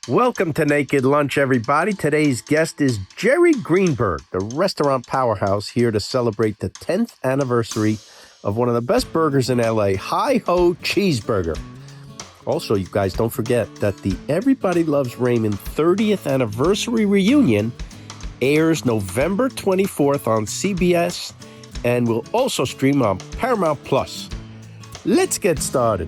Welcome to Naked Lunch, everybody. Today's guest is Jerry Greenberg, the restaurant powerhouse, here to celebrate the 10th anniversary of one of the best burgers in LA, Hi-Ho Cheeseburger. Also, you guys, don't forget that the Everybody Loves Raymond 30th anniversary reunion airs November 24th on CBS and will also stream on Paramount Plus. Let's get started.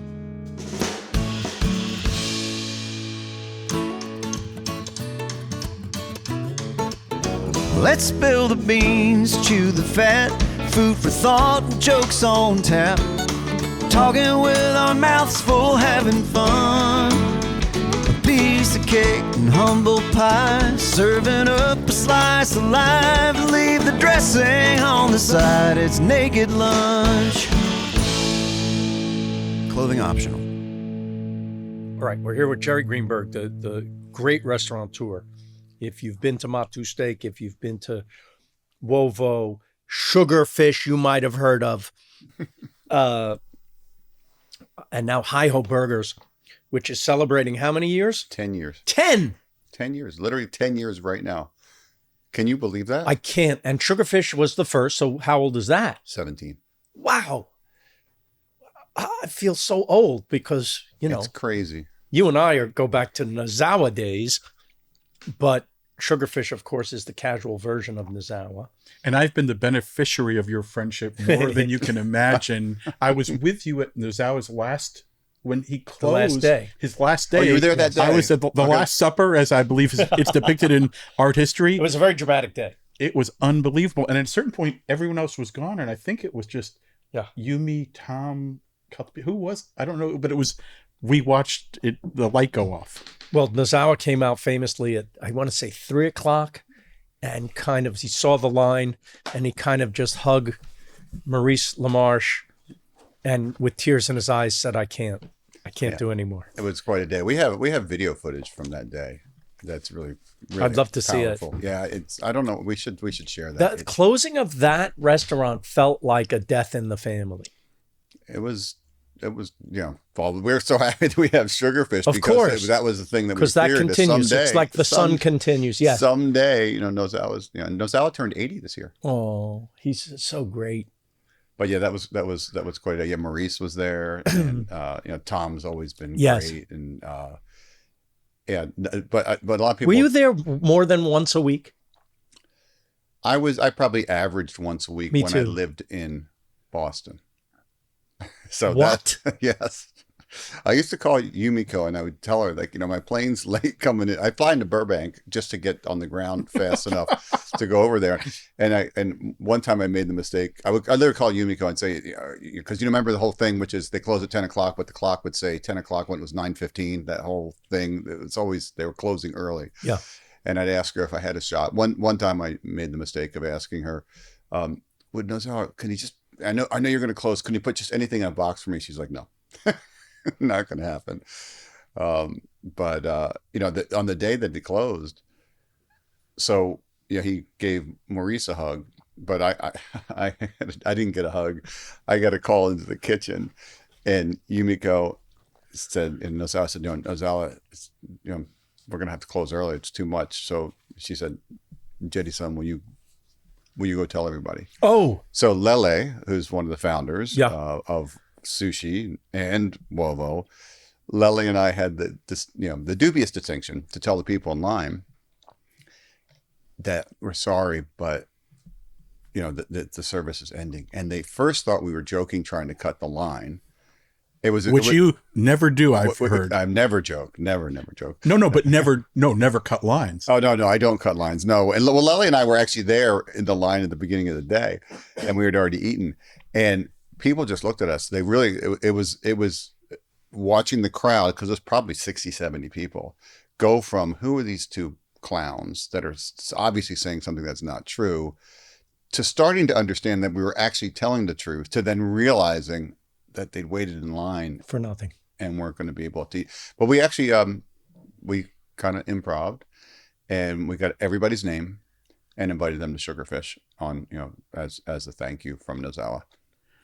Let's spill the beans, chew the fat, food for thought and jokes on tap. Talking with our mouths full, having fun. A piece of cake and humble pie, serving up a slice of life. Leave the dressing on the side, it's Naked Lunch. Clothing optional. All right, we're here with Jerry Greenberg, the great restaurateur. If you've been to Matu Steak, if you've been to Wobbo, Sugarfish, you might have heard of, and now Hi-Ho Burgers, which is celebrating how many years? 10 years. 10! 10 years. Literally 10 years right now. Can you believe that? I can't. And Sugarfish was the first, so how old is that? 17. Wow. I feel so old because, It's crazy. you and I go back to Nazawa days, but Sugarfish, of course, is the casual version of Nazawa. And I've been the beneficiary of your friendship more than you can imagine. I was with you at Nazawa's when he closed. His last day. Oh, you were there that day? I was at the Last Supper, as I believe it's depicted in art history. It was a very dramatic day. It was unbelievable. And at a certain point, everyone else was gone. And I think it was just Yumi, Tom, who was? I don't know. But we watched the light go off. Well, Nazawa came out famously at, I want to say 3:00, and he saw the line and he kind of just hugged Maurice LaMarche and with tears in his eyes said, I can't do anymore. It was quite a day. We have video footage from that day. That's really I'd love to powerful. See it. Yeah, I don't know. We should share that. The closing of that restaurant felt like a death in the family. It was, we're so happy that we have Sugarfish of because course. That was the thing that we because that feared. continues. Someday, it's like the sun continues. Yes. Someday, Nazawa turned 80 this year. Oh, he's so great. But yeah, that was quite a day. Yeah, Maurice was there, and Tom's always been great, and but a lot of people. Were you there more than once a week? I probably averaged once a week Me when too. I lived in Boston. So what? Yes. I used to call Yumiko and I would tell her, my plane's late coming in. I fly into Burbank just to get on the ground fast enough to go over there. And one time I made the mistake. I'd literally call Yumiko and say, because you remember the whole thing, which is they close at 10 o'clock, but the clock would say 10 o'clock when it was 9:15. That whole thing, it's always, they were closing early. Yeah. And I'd ask her if I had a shot. One time I made the mistake of asking her, would Nazawa, can you just, I know you're going to close. Can you put just anything in a box for me? She's like, no, not going to happen. But on the day that he closed, so he gave Maurice a hug, but I didn't get a hug. I got a call into the kitchen, and Yumiko said, and Nazawa said, Nazawa, we're going to have to close early. It's too much. So she said, Jetty-san, will you go tell everybody? Oh. So Lele, who's one of the founders of Sushi and Wobbo, Lele and I had the dubious distinction to tell the people in line that we're sorry, but the service is ending. And they first thought we were joking, trying to cut the line. You never do. I've heard. I've never joked. Never joke. But never cut lines. Oh, no, I don't cut lines. No. And Lele and I were actually there in the line at the beginning of the day, and we had already eaten. And people just looked at us. They really, it was watching the crowd, because there's probably 60, 70 people, go from who are these two clowns that are obviously saying something that's not true, to starting to understand that we were actually telling the truth, to then realizing that they'd waited in line for nothing and weren't going to be able to eat. But we actually, we kind of improv'd, and we got everybody's name and invited them to Sugarfish on, as a thank you from Nazawa.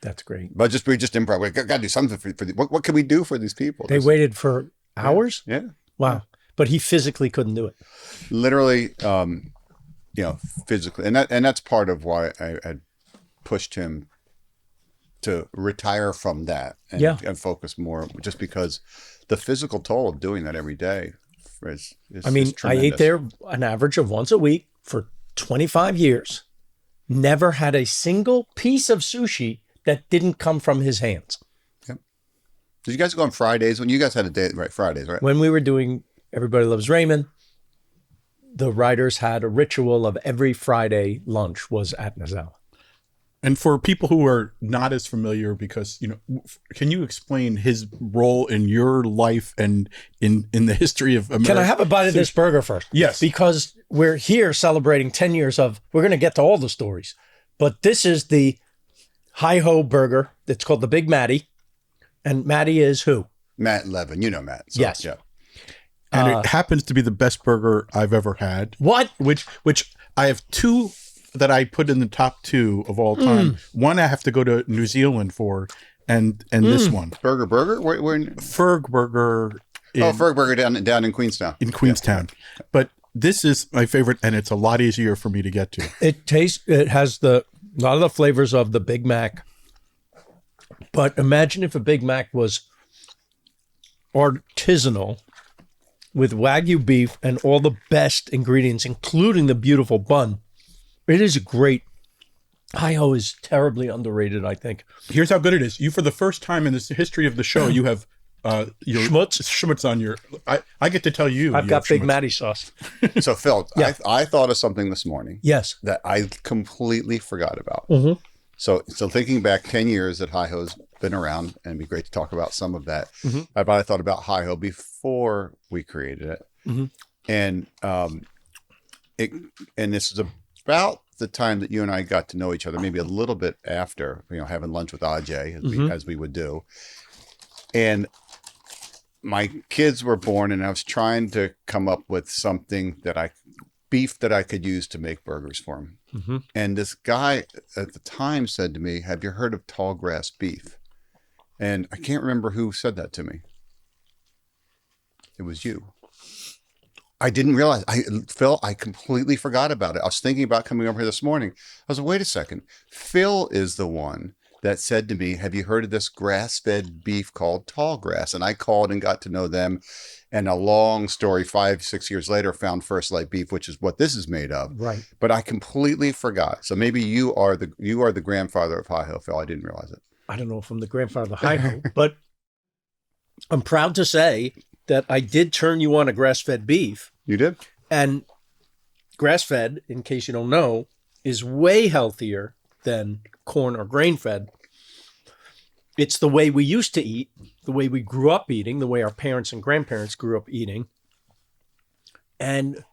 That's great. But we just improv. We got to do something for what can we do for these people? They waited for hours? Yeah. Wow. but he physically couldn't do it. Literally, physically, and that's part of why I had pushed him to retire from that and focus more, just because the physical toll of doing that every day is I mean, I ate there an average of once a week for 25 years. Never had a single piece of sushi that didn't come from his hands. Yep. Did you guys go on Fridays? When you guys had a day, right? Fridays, right? When we were doing Everybody Loves Raymond, the writers had a ritual of every Friday lunch was at Nazawa. And for people who are not as familiar, because, can you explain his role in your life and in the history of America? Can I have a bite of this burger first? Yes. Because we're here celebrating 10 years we're going to get to all the stories, but this is the Hi-Ho burger. It's called the Big Matty. And Matty is who? Matt Levin. You know Matt. So, yes. Yeah. And it happens to be the best burger I've ever had. What? Which I have two that I put in the top 2 of all time. One I have to go to New Zealand for, and this one. Burger? Where in? Ferg Burger. Ferg Burger down in Queenstown. In Queenstown. Yeah. But this is my favorite, and it's a lot easier for me to get to. It has a lot of the flavors of the Big Mac. But imagine if a Big Mac was artisanal with Wagyu beef and all the best ingredients, including the beautiful bun. It is great. Hi-Ho is terribly underrated, I think. Here's how good it is. You, for the first time in the history of the show, you have your schmutz on your... I get to tell you. I've got Big Matty sauce. So, Phil, I thought of something this morning. Yes. That I completely forgot about. Mm-hmm. So thinking back 10 years that Hi-Ho's been around, and it'd be great to talk about some of that. Mm-hmm. I thought about Hi-Ho before we created it. Mm-hmm. And this is about the time that you and I got to know each other, maybe a little bit after, having lunch with Ajay as we would do. And my kids were born, and I was trying to come up with something beef that I could use to make burgers for them. Mm-hmm. And this guy at the time said to me, "Have you heard of tall grass beef?" And I can't remember who said that to me. It was you. I didn't realize. Phil, I completely forgot about it. I was thinking about coming over here this morning. I was like, wait a second. Phil is the one that said to me, "Have you heard of this grass-fed beef called tall grass?" And I called and got to know them. And a long story, 5-6 years later, found First Light Beef, which is what this is made of. Right. But I completely forgot. So maybe you are the grandfather of Hi-Ho, Phil. I didn't realize it. I don't know if I'm the grandfather of Hi-Ho, but I'm proud to say that I did turn you on to grass-fed beef. You did? And grass-fed, in case you don't know, is way healthier than corn or grain-fed. It's the way we used to eat, the way we grew up eating, the way our parents and grandparents grew up eating. And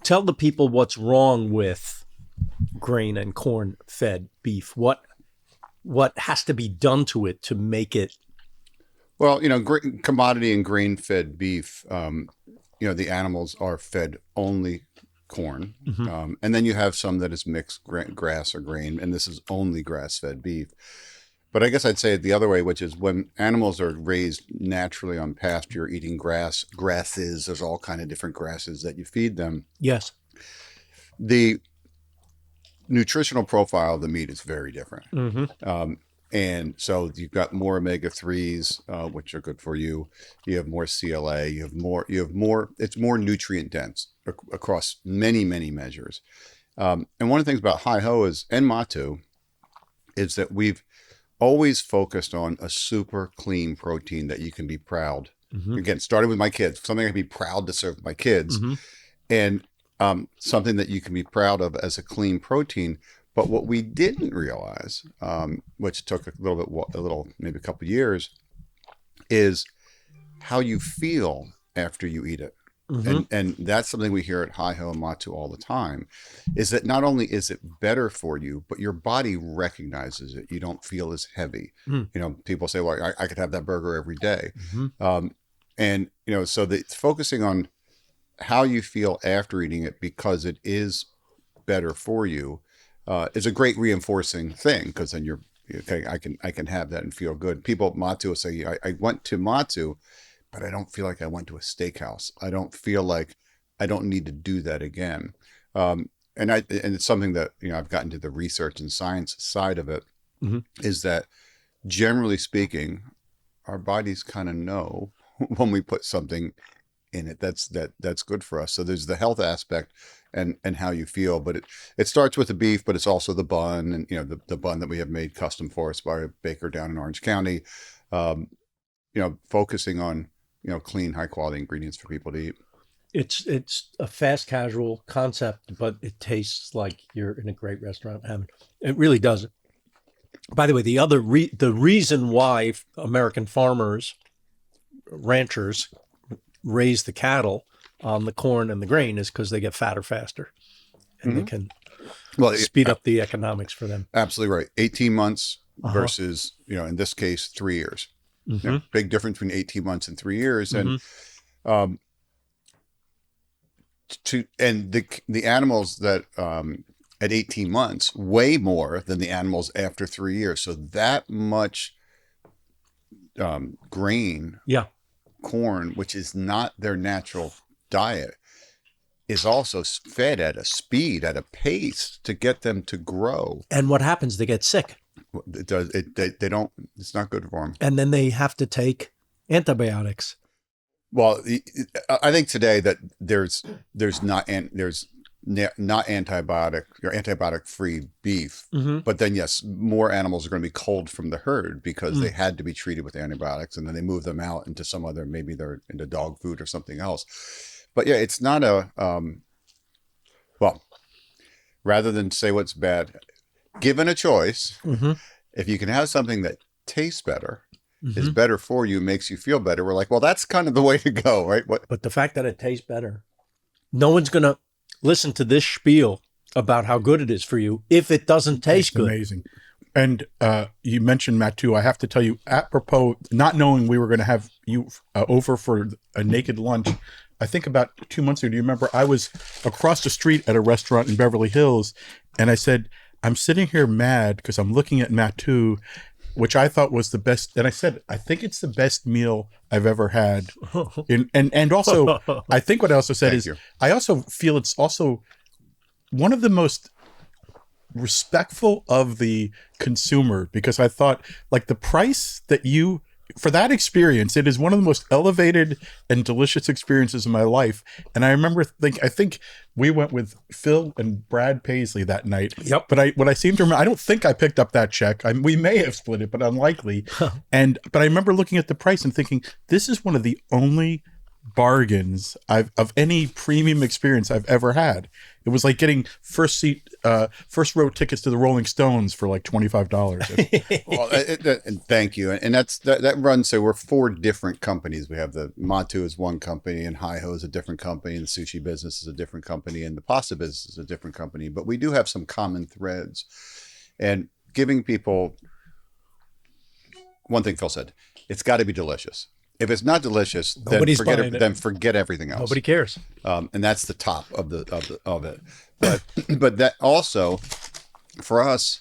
tell the people what's wrong with grain and corn-fed beef. What has to be done to it to make it? Well, commodity and grain-fed beef, the animals are fed only corn. Mm-hmm. And then you have some that is mixed grass or grain, and this is only grass-fed beef. But I guess I'd say it the other way, which is when animals are raised naturally on pasture, eating grasses, there's all kind of different grasses that you feed them. Yes. The nutritional profile of the meat is very different. Mm-hmm. And so you've got more omega-3s, which are good for you. You have more CLA, you have more, it's more nutrient dense across many, many measures. And one of the things about Hi-Ho and Matu is that we've always focused on a super clean protein that you can be proud. Mm-hmm. Again, started with my kids, something I can be proud to serve my kids, mm-hmm. and something that you can be proud of as a clean protein. But what we didn't realize, which took maybe a couple of years, is how you feel after you eat it. Mm-hmm. And that's something we hear at Hi-Ho and Matu all the time, is that not only is it better for you, but your body recognizes it. You don't feel as heavy. Mm. People say, well, I could have that burger every day. Mm-hmm. So it's focusing on how you feel after eating it, because it is better for you, is a great reinforcing thing, because then I can have that and feel good. People at Matu will say, I went to Matu but I don't feel like I went to a steakhouse. I don't feel like I don't need to do that again. And it's something that, I've gotten to the research and science side of it, is that generally speaking, our bodies kind of know when we put something in it that's good for us. So there's the health aspect and how you feel, but it starts with the beef, but it's also the bun, and the bun that we have made custom for us by a baker down in Orange County. Focusing on clean, high quality ingredients for people to eat. It's a fast casual concept, but it tastes like you're in a great restaurant. It really does. By the way, the reason why American farmers, ranchers, raise the cattle on the corn and the grain is because they get fatter faster, and they can speed up the economics for them. Absolutely right. 18 months versus, in this case, 3 years. Big difference between 18 months and 3 years. And the animals that at 18 months weigh more than the animals after 3 years. So that much grain, corn, which is not their natural diet, is also fed at a speed, at a pace to get them to grow. And what happens? They get sick. It does. They don't. It's not good for them. And then they have to take antibiotics. Well, I think today that there's not antibiotic or antibiotic free beef, but then yes, more animals are going to be culled from the herd because they had to be treated with antibiotics, and then they move them out into some other, maybe they're into dog food or something else. But yeah, it's not well, rather than say what's bad, given a choice, if you can have something that tastes better, is better for you, makes you feel better, we're like, well, that's kind of the way to go, right? But the fact that it tastes better, no one's going to listen to this spiel about how good it is for you if it doesn't taste good. Amazing. And you mentioned Matt too. I have to tell you, apropos, not knowing we were going to have you over for a naked lunch, I think about 2 months ago, do you remember I was across the street at a restaurant in Beverly Hills, and I said, I'm sitting here mad because I'm looking at Matu, which I thought was the best. And I said, I think it's the best meal I've ever had. And also, I think what I also said is, I also feel it's also one of the most respectful of the consumer, because I thought, like, the price that for that experience, it is one of the most elevated and delicious experiences of my life. And I remember I think we went with Phil and Brad Paisley that night. Yep. But what I seem to remember, I don't think I picked up that check. We may have split it, but unlikely. But I remember looking at the price and thinking, this is one of the only bargains of any premium experience I've ever had. It was like getting first row tickets to the Rolling Stones for like $25. Well, and thank you. And that runs. So we're 4 different companies. We have the Matu is one company, and Hi-Ho is a different company, and the sushi business is a different company, and the pasta business is a different company. But we do have some common threads, and giving people one thing. Phil said, it's got to be delicious. If it's not delicious, then forget everything else. Nobody cares. And that's the top of it. But that also, for us,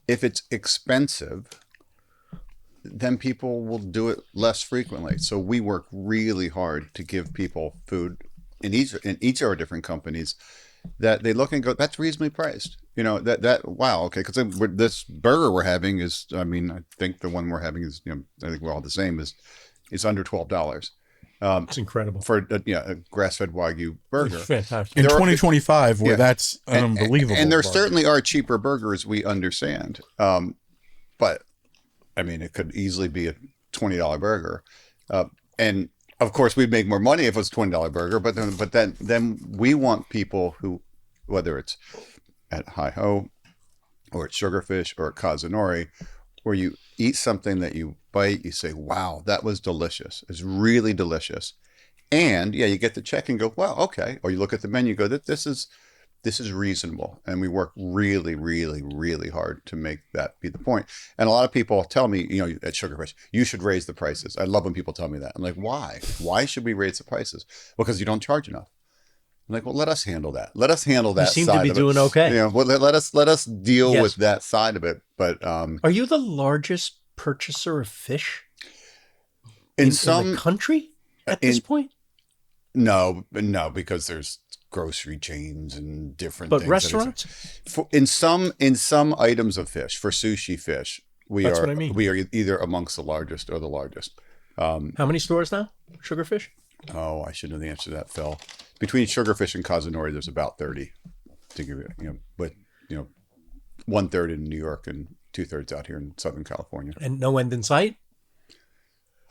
if it's expensive, then people will do it less frequently. So we work really hard to give people food in each of our different companies that they look and go, that's reasonably priced. Wow, okay, because this burger we're having is, I think the one we're having is, I think we're all the same, is under $12. It's incredible for a grass-fed Wagyu burger. It's fantastic. In 2025, where that's unbelievable. And there certainly are cheaper burgers, we understand. But it could easily be a $20 burger. And of course, we'd make more money if it was a $20 burger. But then we want people who, whether it's at Hi-Ho or at Sugarfish or at Kazunori, where you eat something that you bite, you say, wow, that was delicious. It's really delicious. And you get the check and go, well, okay. Or you look at the menu, go, this is reasonable. And we work really, really, really hard to make that be the point. And a lot of people tell me, at Sugarfish, you should raise the prices. I love when people tell me that. I'm like, why? Why should we raise the prices? Because you don't charge enough. I'm like, well, let us handle that. Let us handle that. You seem to be doing okay. Let us deal with that side of it. But are you the largest purchaser of fish in the country? at this point? No, because there's grocery chains and different But things. restaurants? In some items of fish, for sushi fish, That's what I mean. we are either amongst the largest or the largest. How many stores now? Sugarfish? Oh, I should know the answer to that, Phil. Between Sugarfish and Culinary, there's about 30. To give you, but 1/3 in New York and 2/3 out here in Southern California. And no end in sight?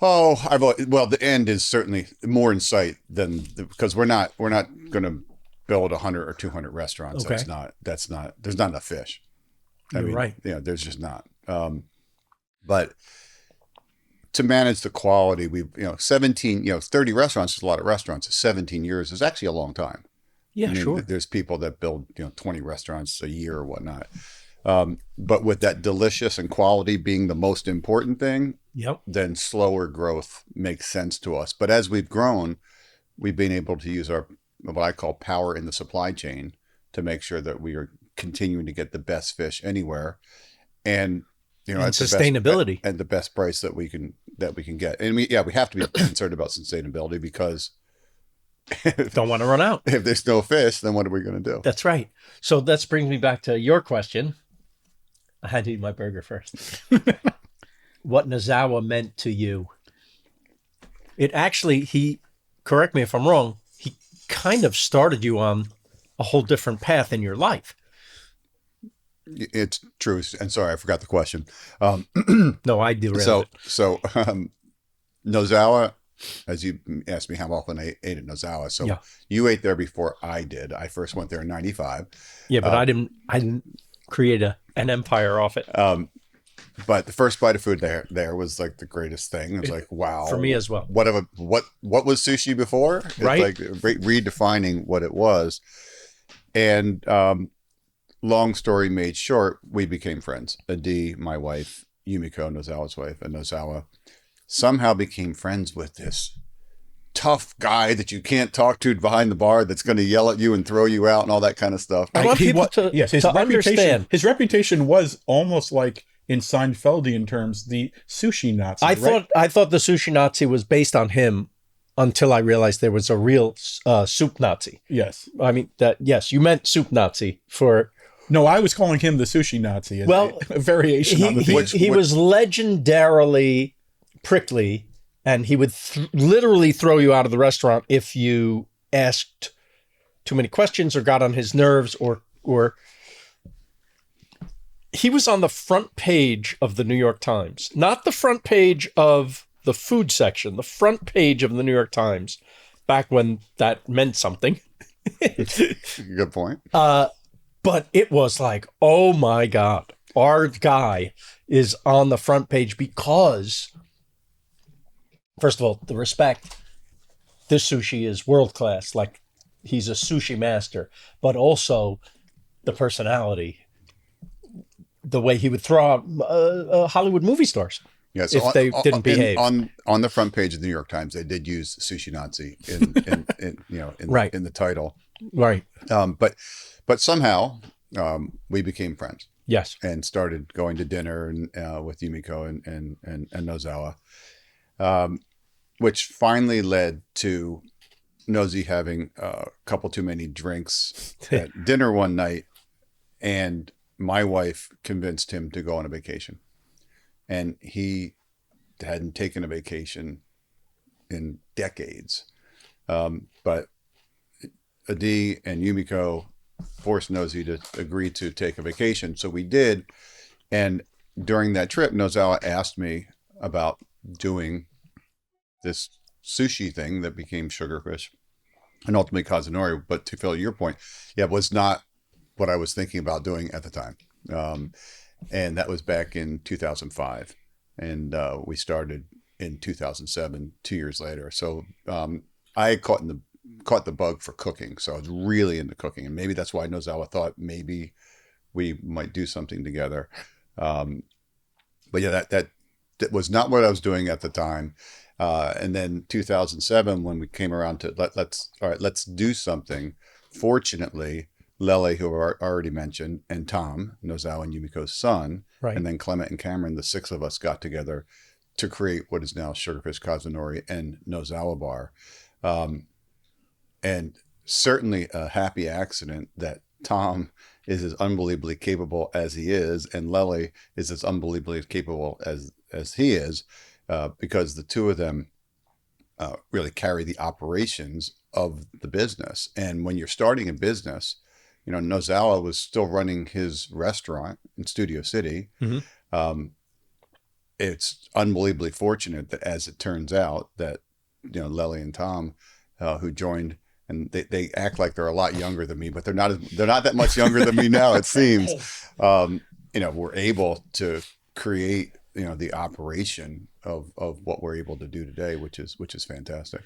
Oh, the end is certainly more in sight than because we're not going to build 100 or 200 restaurants. Okay. That's not. There's not enough fish. You're right. Yeah, there's just not. But to manage the quality, 30 restaurants is a lot of restaurants. 17 years is actually a long time. Yeah, sure. There's people that build 20 restaurants a year or whatnot. But with that delicious and quality being the most important thing, Yep. then slower growth makes sense to us. But as we've grown, we've been able to use our what I call power in the supply chain to make sure that we are continuing to get the best fish anywhere, and And at sustainability. at the best price that we can get. And we have to be concerned about sustainability because Don't want to run out. if there's no fish, then what are we going to do? That's right. So that brings me back to your question. I had to eat my burger first. What Nazawa meant to you. It actually, correct me if I'm wrong, he kind of started you on a whole different path in your life. It's true. And sorry, I forgot the question. No, I derailed it. So Nazawa, as you asked me how often I ate at Nazawa. So Yeah. you ate there before I did. I first went there in 95. Yeah, but I didn't create an empire off it. But the first bite of food there was like the greatest thing. It was like, wow. For me as well. What was sushi before? It's Right. like redefining what it was. And long story made short, we became friends. Adi, my wife, Yumiko, Nozawa's wife, and Nazawa somehow became friends with this tough guy that you can't talk to behind the bar that's going to yell at you and throw you out and all that kind of stuff. I want people to understand. His reputation was almost like in Seinfeldian terms, the sushi Nazi. I right? thought the sushi Nazi was based on him until I realized there was a real soup Nazi. Yes. I mean, yes, you meant soup Nazi for... No, I was calling him the sushi Nazi. As Well, a variation on the theme. he was legendarily prickly, and he would literally throw you out of the restaurant if you asked too many questions or got on his nerves, or he was on the front page of the New York Times, not the front page of the food section, the front page of the New York Times, back when that meant something. Good point. But it was like, oh my God, our guy is on the front page because, first of all, the respect. This sushi is world class. Like, he's a sushi master, but also the personality, the way he would throw out Hollywood movie stars. Yes, if they didn't behave. On the front page of the New York Times, they did use sushi Nazi in Right. in the title. Right. But somehow we became friends. Yes. And started going to dinner and with Yumiko and Nozawa, which finally led to Nosy having a couple too many drinks at dinner one night, and my wife convinced him to go on a vacation, and he hadn't taken a vacation in decades. But Adi and Yumiko forced Nosy to agree to take a vacation. So we did. And during that trip, Nozawa asked me about doing this sushi thing that became Sugarfish and ultimately Culinary. But to fill your point, it was not what I was thinking about doing at the time. And that was back in 2005. And we started in 2007, 2 years later. So I caught the bug for cooking. So I was really into cooking. And maybe that's why Nozawa thought maybe we might do something together. But yeah, that was not what I was doing at the time. And then 2007, when we came around to let's do something. Fortunately, Lele, who I already mentioned, and Tom, Nozawa and Yumiko's son, Right. and then Clement and Cameron, the six of us got together to create what is now Sugarfish Kazunori and Nozawa Bar. And certainly a happy accident that Tom is as unbelievably capable as he is, and Lely is as unbelievably capable as he is, because the two of them really carry the operations of the business. And when you're starting a business, you know, Nozawa was still running his restaurant in Studio City. It's unbelievably fortunate that, as it turns out, that, you know, Lely and Tom, who joined, and they act like they're a lot younger than me, but they're not that much younger than me now, it seems. You know, we're able to create, you know, the operation of what we're able to do today, which is fantastic.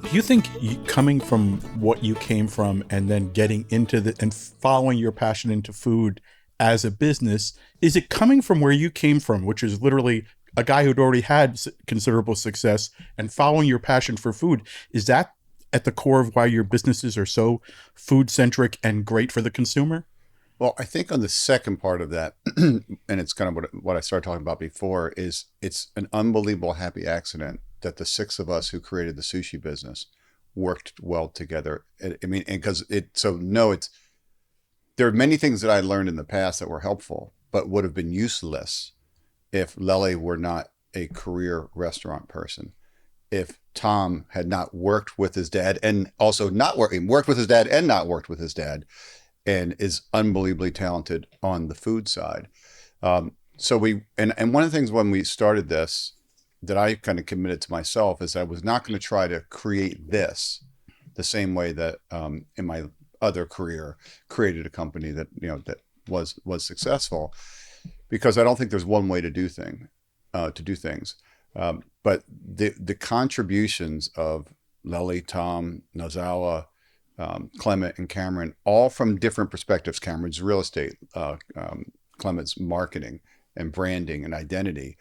Do you think coming from what you came from and then getting into and following your passion into food as a business, is it coming from where you came from, which is literally a guy who'd already had considerable success, and following your passion for food? Is that at the core of why your businesses are so food centric and great for the consumer? Well, I think on the second part of that, and it's kind of what I started talking about before, is it's an unbelievable happy accident that the six of us who created the sushi business worked well together. I mean, and because there are many things that I learned in the past that were helpful, but would have been useless if Lely were not a career restaurant person. If Tom had not worked with his dad and also worked with his dad and not worked with his dad, and is unbelievably talented on the food side. So one of the things when we started this that I kind of committed to myself is I was not going to try to create this the same way that in my other career created a company that, you know, that was successful, because I don't think there's one way to do things. But the contributions of Lely, Tom, Nazawa, Clement, and Cameron, all from different perspectives. Cameron's real estate, Clement's marketing and branding and identity.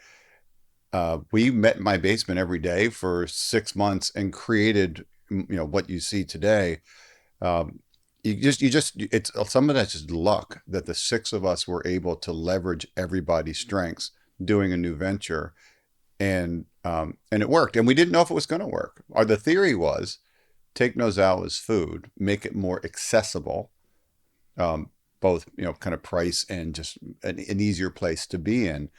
We met in my basement every day for 6 months and created, you know, what you see today. It's some of that's just luck that the six of us were able to leverage everybody's strengths doing a new venture, and it worked. And we didn't know if it was going to work. The theory was, take Nozawa's food, make it more accessible, both, you know, kind of price and just an easier place to be in.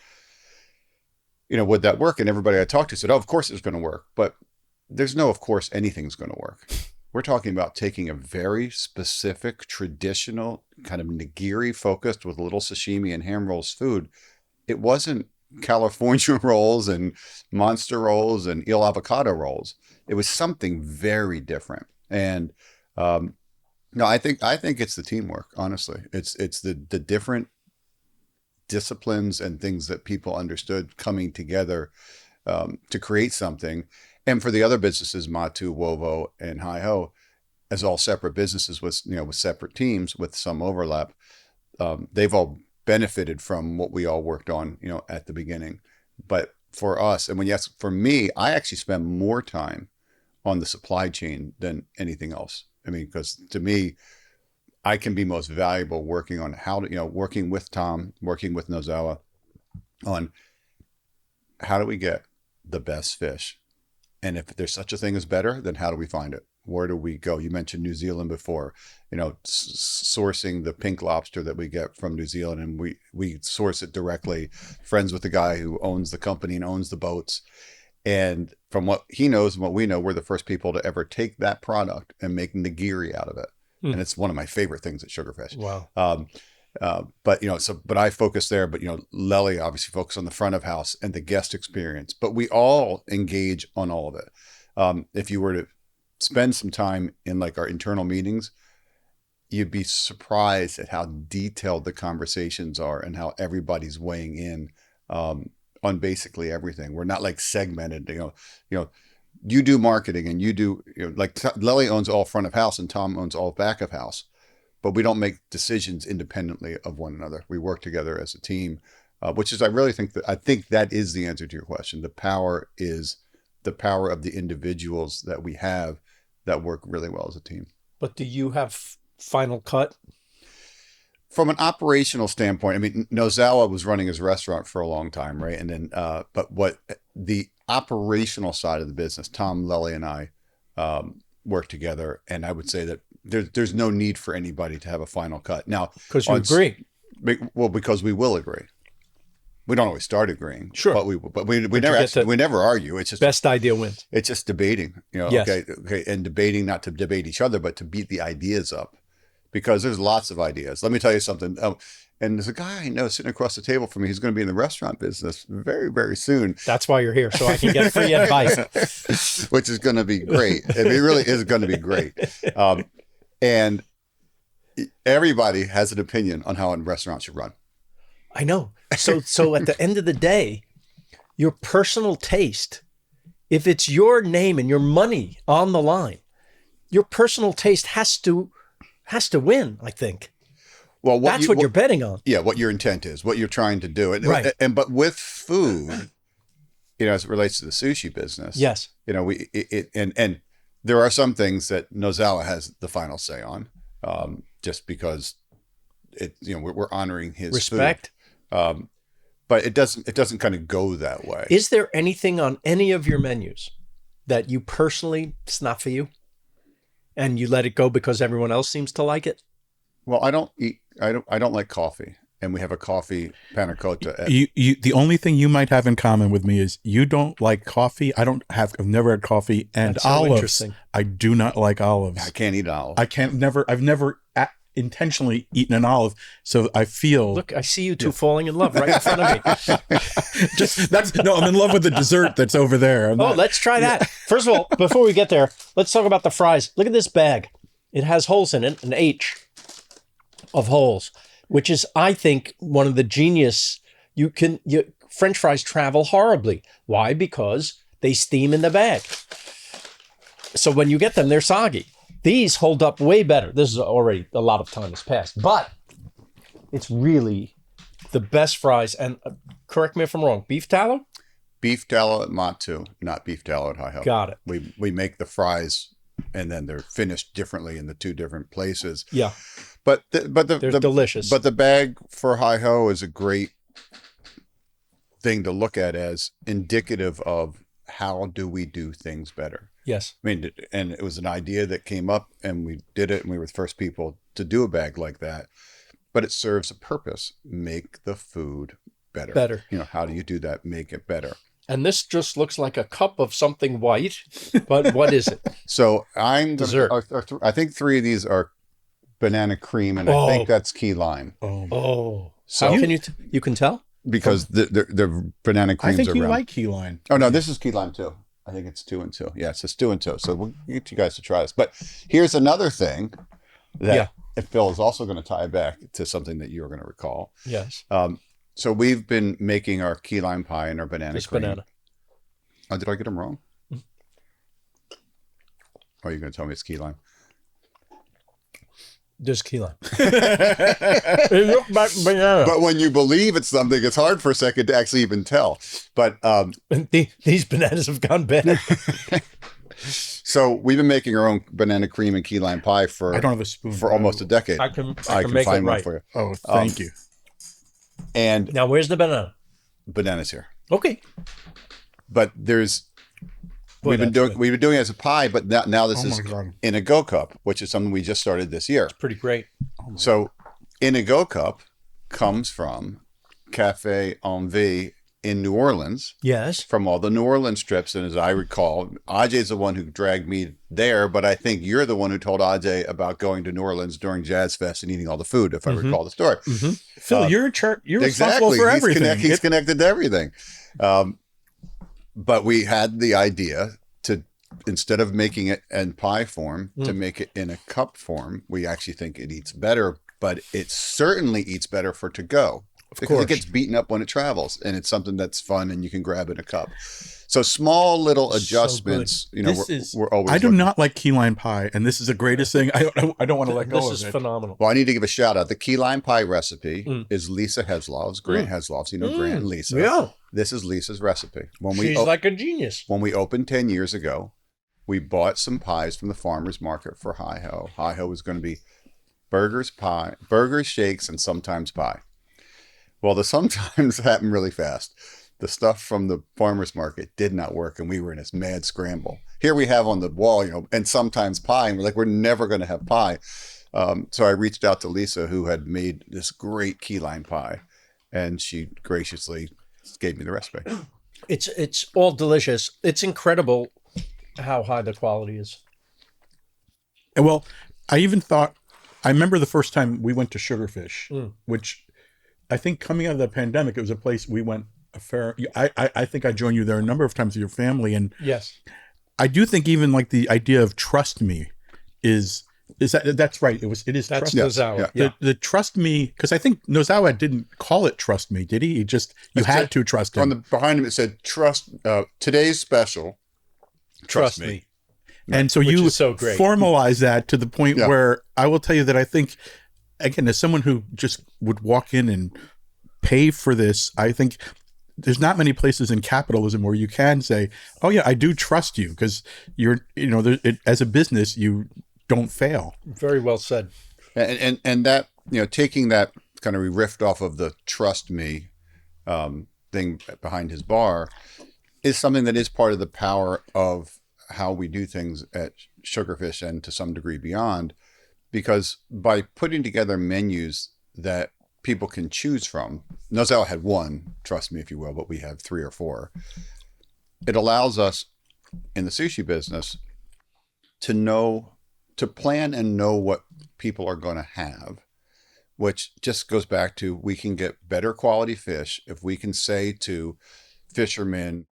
You know, would that work? And everybody I talked to said, oh, of course it's going to work. But there's no, of course, anything's going to work. We're talking about taking a very specific, traditional, kind of nigiri focused with a little sashimi and ham rolls food. It wasn't California rolls and monster rolls and eel avocado rolls. It was something very different. And no, I think it's the teamwork. Honestly, it's the different disciplines and things that people understood coming together to create something. And for the other businesses, Matu, Wobbo, and Hi Ho, as all separate businesses with separate teams with some overlap, they've all benefited from what we all worked on, you know, at the beginning. But for us, and for me, I actually spend more time on the supply chain than anything else. I mean, because to me, I can be most valuable working on working with Tom, working with Nazawa on how do we get the best fish? And if there's such a thing as better, then how do we find it? Where do we go? You mentioned New Zealand before, you know, sourcing the pink lobster that we get from New Zealand, and we source it directly, friends with the guy who owns the company and owns the boats. And from what he knows and what we know, we're the first people to ever take that product and make nigiri out of it. And it's one of my favorite things at Sugarfish. Wow. But, you know, but I focus there, but, you know, Lely obviously focus on the front of house and the guest experience, but we all engage on all of it. If you were to spend some time in like our internal meetings, you'd be surprised at how detailed the conversations are and how everybody's weighing in on basically everything. We're not like segmented, you know, you do marketing and you do, you know, like Lely owns all front of house and Tom owns all back of house, but we don't make decisions independently of one another. We work together as a team, which is, I think that is the answer to your question. The power is the power of the individuals that we have that work really well as a team. But do you have final cut? From an operational standpoint, I mean, Nazawa was running his restaurant for a long time, right? And then, but what the operational side of the business, Tom, Lely, and I work together, and I would say that there's no need for anybody to have a final cut. Now, Because you agree. well, because we will agree. We don't always start agreeing, Sure. but we never argue. It's just Best idea wins. It's just debating, Yes. okay, and debating not to debate each other, but to beat the ideas up, because there's lots of ideas. Let me tell you something. And there's a guy I know sitting across the table from me who's going to be in the restaurant business very, very soon, That's why you're here, so I can get free advice. which is going to be great. I mean, it really is going to be great. And everybody has an opinion on how a restaurant should run. I know. So at the end of the day, your personal taste, if it's your name and your money on the line, your personal taste has to win, I think. Well, That's what you're betting on. Yeah, what your intent is, what you're trying to do. Right. But with food, as it relates to the sushi business, Yes. And there are some things that Nazawa has the final say on, just because we're honoring his Respect. food. But it doesn't kind of go that way. Is there anything on any of your menus that you personally, it's not for you, and you let it go because everyone else seems to like it? Well, I don't like coffee, and we have a coffee panna cotta. The only thing you might have in common with me is you don't like coffee. I've never had coffee, and That's so olives. interesting. I do not like olives. I can't eat olive. I've never intentionally eaten an olive, so I feel. Look, I see you two falling in love right in front of me. I'm in love with the dessert that's over there. Let's try that. First of all, before we get there, let's talk about the fries. Look at this bag. It has holes in it, an H of holes, which is, I think, one of the genius. French fries travel horribly. Why? Because they steam in the bag. So when you get them, they're soggy. These hold up way better. This is already a lot of time has passed, but it's really the best fries. And correct me if I'm wrong, beef tallow? Beef tallow at Matu, not beef tallow at Hi Ho. Got it. We make the fries, and then they're finished differently in the two different places. Yeah. But They're delicious. But the bag for Hi Ho is a great thing to look at as indicative of how do we do things better. Yes. I mean, and it was an idea that came up, and we did it, and we were the first people to do a bag like that. But it serves a purpose: make the food better. Better. How do you do that? Make it better. And this just looks like a cup of something white, but what is it? So Dessert. I think 3 of these are banana cream, and I think that's key lime. Oh. So How can you can tell? because the banana creams I think are you round. like key lime. Oh no, this is key lime too. I think it's 2 and 2. Yeah, it's just 2 and 2. So we'll get you guys to try this. But here's another thing that Phil is also going to tie back to something that you're going to recall. Yes. So we've been making our key lime pie and our banana This cream. banana. Oh, did I get them wrong? Or are you going to tell me it's key lime? Just key lime. It looked like banana. But when you believe it's something, it's hard for a second to actually even tell. But These bananas have gone bad. so we've been making our own banana cream and key lime pie for I don't have a spoon for almost a decade. I can make find it one right. for you. Oh, thank you. And Now, where's the banana? bananas here. Okay. But there's we've been doing it as a pie, but now this Oh is my God. in a go cup, which is something we just started this year. Pretty great. So in a go cup comes from Cafe Envie in New Orleans, Yes. from all the New Orleans trips. And as I recall, Ajay's the one who dragged me there, but I think you're the one who told Ajay about going to New Orleans during Jazz Fest and eating all the food, if I recall the story. Phil, you're in charge. You're responsible Exactly. for everything. He's connected to everything. But we had the idea to, instead of making it in pie form, to make it in a cup form. We actually think it eats better, but it certainly eats better for to go. Because course. it gets beaten up when it travels, and it's something that's fun and you can grab in a cup. So small little adjustments, we're always I do looking. not like key lime pie, and this is the greatest thing. I don't want to let go This of is it. phenomenal. Well, I need to give a shout out. The key lime pie recipe is Lisa Heslov's, Grant Heslov's. You know Grant and Lisa. Yeah. This is Lisa's recipe. She's like a genius. When we opened 10 years ago, we bought some pies from the farmer's market for Hi Ho. Hi Ho was going to be burgers, shakes, and sometimes pie. Well, the sometimes happened really fast. The stuff from the farmer's market did not work, and we were in this mad scramble. Here we have on the wall, and sometimes pie, and we're like, we're never going to have pie. So I reached out to Lisa, who had made this great key lime pie, and she graciously gave me the recipe. It's all delicious. It's incredible how high the quality is. And well, I remember the first time we went to Sugarfish, which I think coming out of the pandemic, it was a place we went I think I joined you there a number of times with your family. And yes, I do think even like the idea of trust me that's right. It is that's trust Nazawa. Yeah. The trust me, because I think Nazawa didn't call it trust me, did he? You had to trust him. Behind him it said trust today's special. Trust me. And so you formalize that to the point where I will tell you that I think, again, as someone who just would walk in and pay for this, I think there's not many places in capitalism where you can say, oh yeah, I do trust you, because as a business, you don't fail. Very well said. And that, taking that kind of riffed off of the trust me thing behind his bar is something that is part of the power of how we do things at Sugarfish and to some degree beyond, because by putting together menus that people can choose from, Nazawa had one, trust me if you will, but we have 3 or 4. It allows us in the sushi business to plan and know what people are going to have, which just goes back to, we can get better quality fish if we can say to fishermen,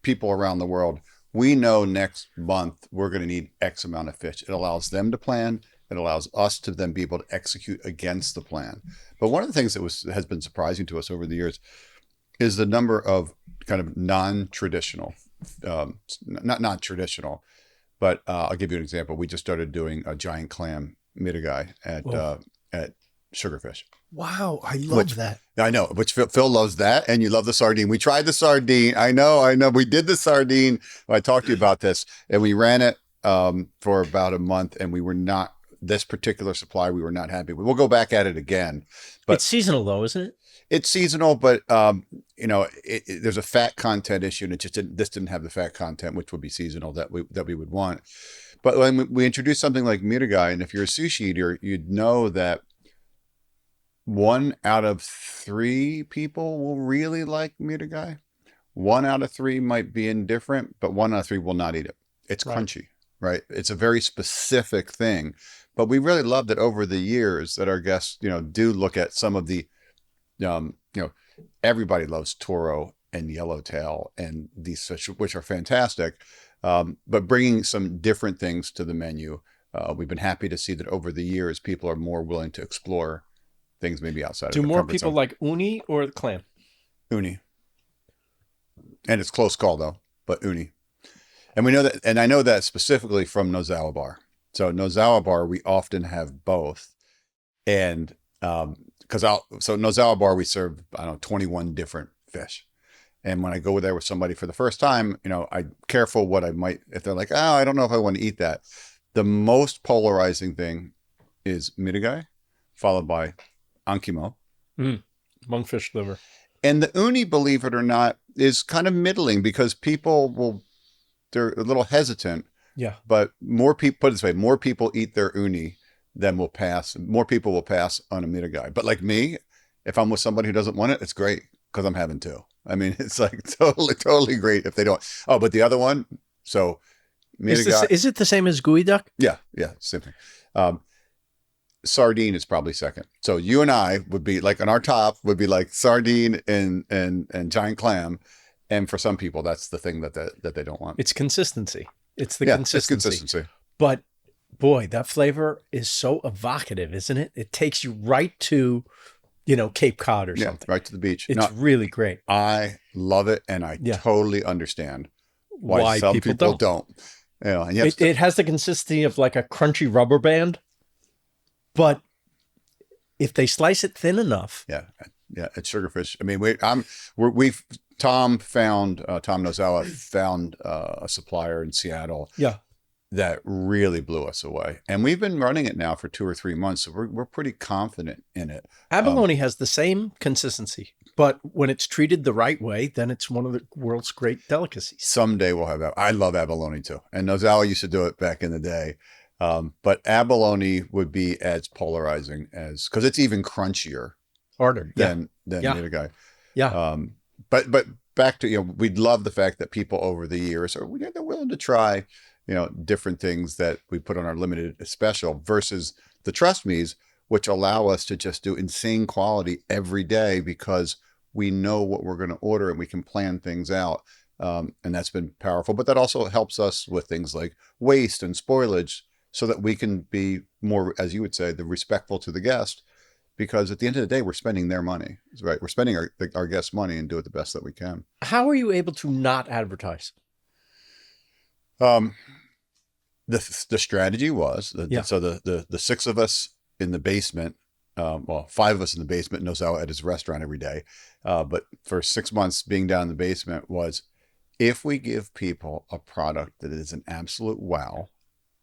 people around the world, we know next month we're going to need X amount of fish. It allows them to plan. It allows us to then be able to execute against the plan. But one of the things that has been surprising to us over the years is the number of kind of non-traditional, not non-traditional, but I'll give you an example. We just started doing a giant clam mitagai at Sugarfish. Wow, I love that. I know, which Phil loves that, and you love the sardine. We tried the sardine. I know. We did the sardine. I talked to you about this, and we ran it for about a month, and we were not, this particular supply, we were not happy with. We'll go back at it again. But it's seasonal though, isn't it? It's seasonal, but there's a fat content issue, and this didn't have the fat content, which would be seasonal that we would want. But when we introduce something like mitagai, and if you're a sushi eater, you'd know that 1 out of 3 people will really like mitagai. 1 out of 3 might be indifferent, but 1 out of 3 will not eat it. It's crunchy, right? It's a very specific thing. But we really love that over the years that our guests, do look at some of the, everybody loves toro and yellowtail and these fish, which are fantastic. But bringing some different things to the menu, we've been happy to see that over the years, people are more willing to explore things maybe outside of the comfort zone. Do more people like uni or the clam? Uni. And it's close call though, but uni. And we know that, and I know that specifically from Nazawa Bar. So Nazawa Bar, we often have both. And so Nazawa Bar, we serve, 21 different fish. And when I go there with somebody for the first time, I'm careful what I might, if they're like, I don't know if I want to eat that. The most polarizing thing is mitagai, followed by ankimo. Monkfish liver. And the uni, believe it or not, is kind of middling because they're a little hesitant. Yeah. But more people, put it this way, more people eat their uni than will pass. More people will pass on a mitagai. But like me, if I'm with somebody who doesn't want it, it's great because I'm having 2. I mean, it's like totally great if they don't. Oh, but the other one, so mitagai. Is it the same as gooey duck? Yeah, same thing. Sardine is probably second. So you and I would be like on our top would be like sardine and giant clam. And for some people, that's the thing that they don't want. It's consistency. It's consistency. It's consistency. But boy, that flavor is so evocative, isn't it? It takes you right to, Cape Cod or something. Right to the beach. It's really great. I love it, and I totally understand why some people don't. And it has the consistency of like a crunchy rubber band, but if they slice it thin enough, Yeah, at Sugarfish. I mean, Tom Nozawa found a supplier in Seattle Yeah. that really blew us away, and we've been running it now for 2 or 3 months, so we're pretty confident in it. Abalone has the same consistency, but when it's treated the right way, then it's one of the world's great delicacies. Someday we'll have. I love abalone too, and Nozawa used to do it back in the day. But abalone would be as polarizing as, because it's even crunchier Harder. than the Yeah. other guy. Yeah. But back to, we'd love the fact that people over the years they're willing to try, different things that we put on our limited special versus the Trust Me's, which allow us to just do insane quality every day because we know what we're going to order and we can plan things out. And that's been powerful, but that also helps us with things like waste and spoilage so that we can be more, as you would say, the respectful to the guest, because at the end of the day, we're spending their money, right? We're spending our guests' money and do it the best that we can. How are you able to not advertise? The strategy was, so the 6 of us in the basement, 5 of us in the basement, Nozawa at his restaurant every day. But for 6 months being down in the basement was, if we give people a product that is an absolute wow,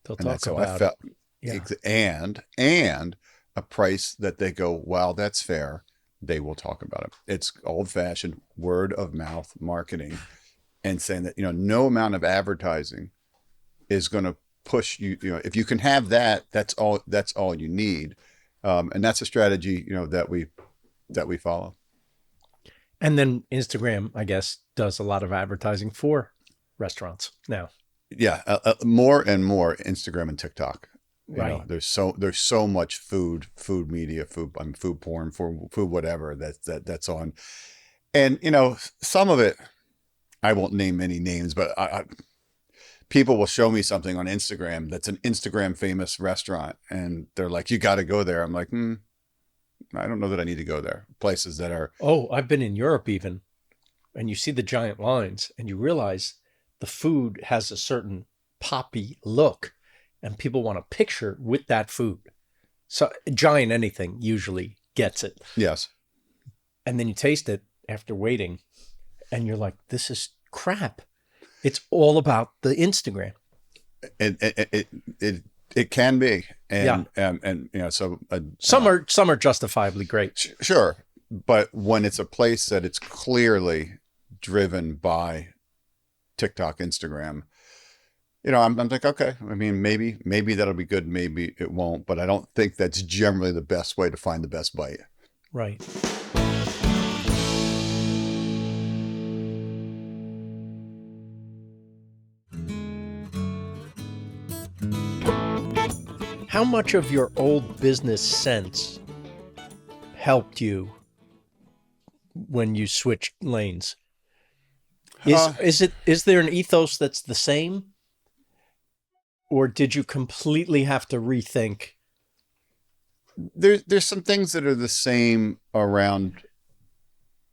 They'll and talk that's how about I felt, it. and a price that they go, wow, that's fair, they will talk about it. It's old-fashioned word of mouth marketing, and saying that, no amount of advertising is going to push you. If you can have that, that's all you need. And that's a strategy, that we follow. And then Instagram, I guess, does a lot of advertising for restaurants now. Yeah. More and more Instagram and TikTok. Right. There's so much food media, food porn, food whatever that's on. And, some of it, I won't name any names, but people will show me something on Instagram that's an Instagram famous restaurant, and they're like, you got to go there. I'm like, I don't know that I need to go there. Places that are. Oh, I've been in Europe even, and you see the giant lines and you realize the food has a certain poppy look and people want a picture with that food. So giant anything usually gets it. Yes. And then you taste it after waiting and you're like, this is crap. It's all about the Instagram. It can be. And so some are justifiably great. Sure. But when it's a place that it's clearly driven by TikTok, Instagram, I'm like, okay, I mean, maybe that'll be good. Maybe it won't, but I don't think that's generally the best way to find the best bite. Right. How much of your old business sense helped you when you switched lanes? Is there an ethos that's the same? Or did you completely have to rethink? There's some things that are the same around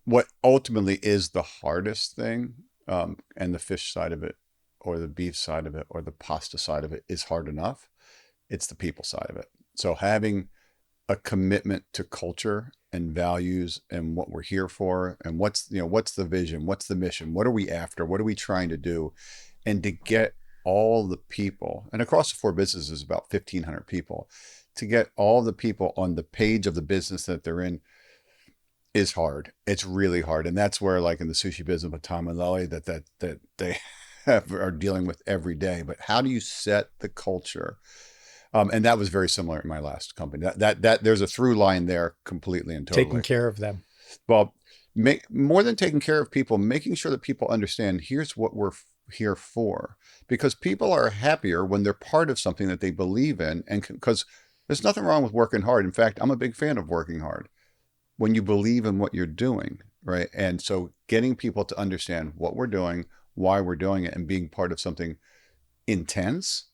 what ultimately is the hardest thing, and the fish side of it, or the beef side of it, or the pasta side of it is hard enough. It's the people side of it. So having a commitment to culture and values and what we're here for, and what's the vision, what's the mission, what are we after, what are we trying to do, and to get all the people, and across the 4 businesses, about 1,500 people, to get all the people on the page of the business that they're in is hard. It's really hard. And that's where, like in the sushi business with Tom and Lely, that they are dealing with every day. But how do you set the culture? And that was very similar in my last company. That there's a through line there completely and totally. Taking care of them. Well, more than taking care of people, making sure that people understand here's what we're here for, because people are happier when they're part of something that they believe in, and because there's nothing wrong with working hard. In fact, I'm a big fan of working hard when you believe in what you're doing, right? And so getting people to understand what we're doing, why we're doing it, and being part of something intense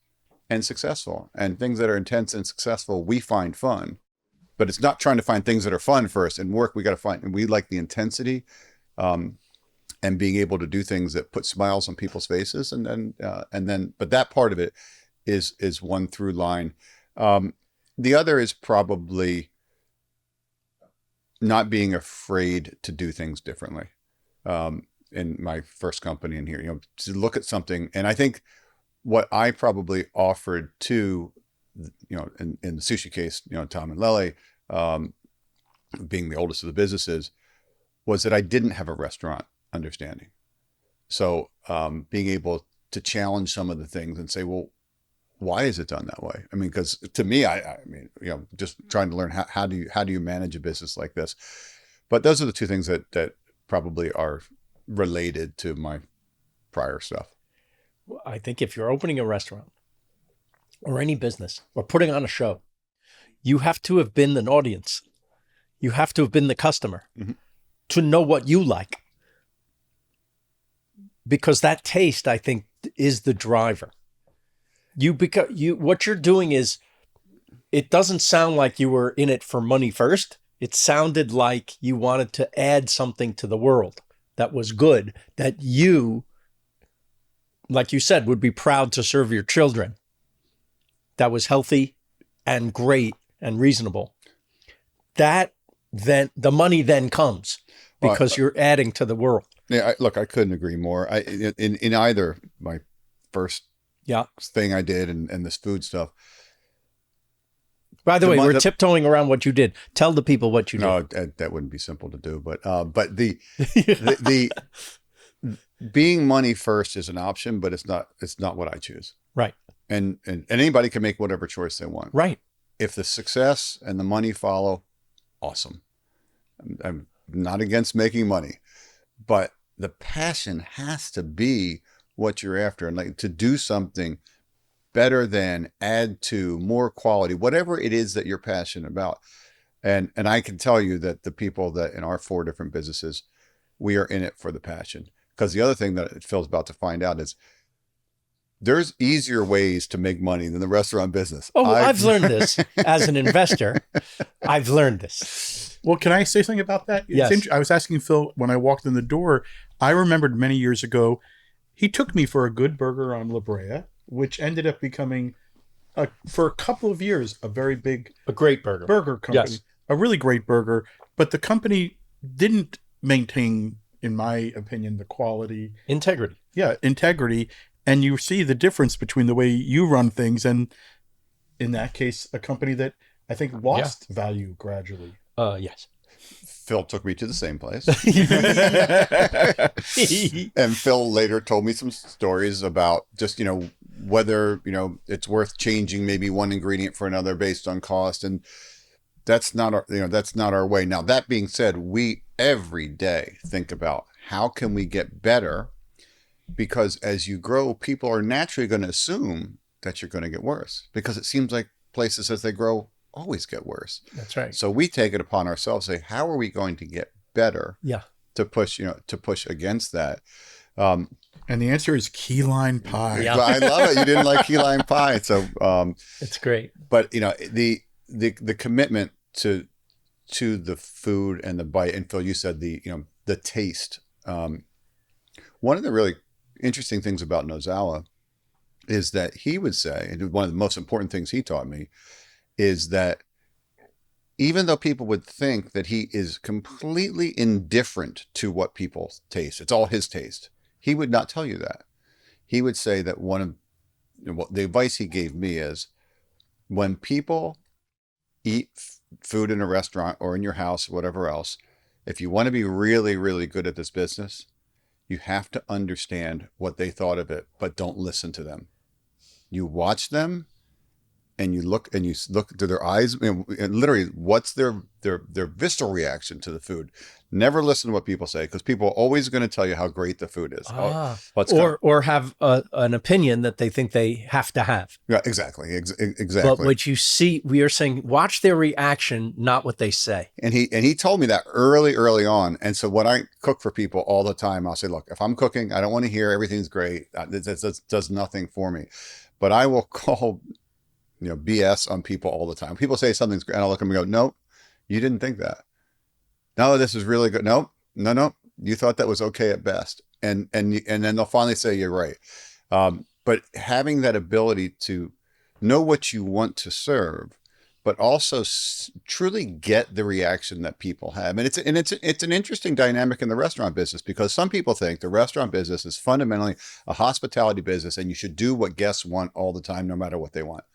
and successful. And things that are intense and successful, we find fun, but it's not trying to find things that are fun first. In work, we got to find, and we like the intensity, and being able to do things that put smiles on people's faces. And then, but that part of it is one through line. The other is probably not being afraid to do things differently. In my first company in here, to look at something. And I think what I probably offered to, in the sushi case, Tom and Lele, being the oldest of the businesses, was that I didn't have a restaurant understanding. So being able to challenge some of the things and say, well, why is it done that way? I mean, because to me, I mean, just trying to learn how do you manage a business like this. But those are the two things that probably are related to my prior stuff. I think if you're opening a restaurant or any business or putting on a show, you have to have been an audience. You have to have been the customer to know what you like. Because that taste, I think, is the driver. What you're doing is, it doesn't sound like you were in it for money first. It sounded like you wanted to add something to the world that was good, that you, like you said, would be proud to serve your children. That was healthy and great and reasonable. That then, the money then comes because you're adding to the world. Yeah, I couldn't agree more. In either my first thing I did and this food stuff. By the way, we're tiptoeing around what you did. Tell the people what you did. No, that wouldn't be simple to do. But the being money first is an option, but it's not what I choose. Right. And anybody can make whatever choice they want. Right. If the success and the money follow, awesome. I'm not against making money, but the passion has to be what you're after, and like to do something better than, add to, more quality, whatever it is that you're passionate about. And I can tell you that the people that in our 4 different businesses, we are in it for the passion. Because the other thing that Phil's about to find out is there's easier ways to make money than the restaurant business. Oh, I've learned this as an investor. I've learned this. Well, can I say something about that? Yes. I was asking Phil when I walked in the door. I remembered many years ago, he took me for a good burger on La Brea, which ended up becoming, for a couple of years, a great burger company. Yes. A really great burger. But the company didn't maintain, in my opinion, the quality. Integrity. Yeah, integrity. And you see the difference between the way you run things and, in that case, a company that I think lost value gradually. Yes. Phil took me to the same place. And Phil later told me some stories about just, whether, it's worth changing maybe one ingredient for another based on cost. And that's not our way. Now, that being said, we every day think about how can we get better, because as you grow, people are naturally going to assume that you're going to get worse, because it seems like places as they grow always get worse. That's right. So we take it upon ourselves to say, how are we going to get better? Yeah. To push against that. And the answer is key lime pie. Yeah. I love it. You didn't like key lime pie. So it's great. But the commitment to the food and the bite, and Phil, you said the taste. One of the really interesting things about Nazawa is that he would say, and one of the most important things he taught me, is that even though people would think that he is completely indifferent to what people taste, it's all his taste, he would not tell you that. He would say that the advice he gave me is, when people eat food in a restaurant or in your house, whatever else, if you want to be really, really good at this business, you have to understand what they thought of it, but don't listen to them. You watch them, and you look to their eyes, and literally, what's their visceral reaction to the food. Never listen to what people say, because people are always going to tell you how great the food is. Or have an opinion that they think they have to have. Yeah, exactly. Exactly. But what you see, we are saying, watch their reaction, not what they say. And he told me that early on. And so when I cook for people all the time, I'll say, look, if I'm cooking, I don't want to hear everything's great. That does nothing for me. But I will call BS on people all the time. People say something's great, and I'll look at them and go, nope, you didn't think that. No, this is really good. No, you thought that was okay at best. And then they'll finally say you're right. But having that ability to know what you want to serve, but also truly get the reaction that people have. And it's an interesting dynamic in the restaurant business, because some people think the restaurant business is fundamentally a hospitality business and you should do what guests want all the time, no matter what they want.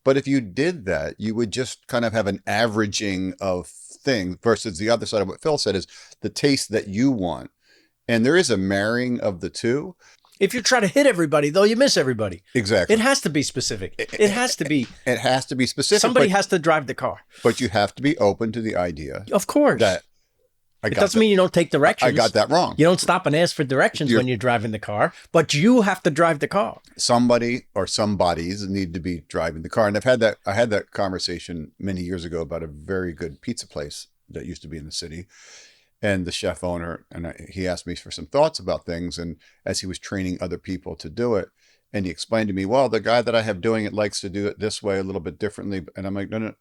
But if you did that, you would just kind of have an averaging of things, versus the other side of what Phil said is the taste that you want. And there is a marrying of the two. If you try to hit everybody, though, you miss everybody. Exactly. It has to be specific. It has to be. It has to be specific. Somebody has to drive the car. But you have to be open to the idea. Of course. That it doesn't mean you don't take directions. I got that wrong. You don't stop and ask for directions when you're driving the car, but you have to drive the car. Somebody or some bodies need to be driving the car. And I had that conversation many years ago about a very good pizza place that used to be in the city. And the chef owner, he asked me for some thoughts about things. And as he was training other people to do it, and he explained to me, well, the guy that I have doing it likes to do it this way, a little bit differently. And I'm like, no,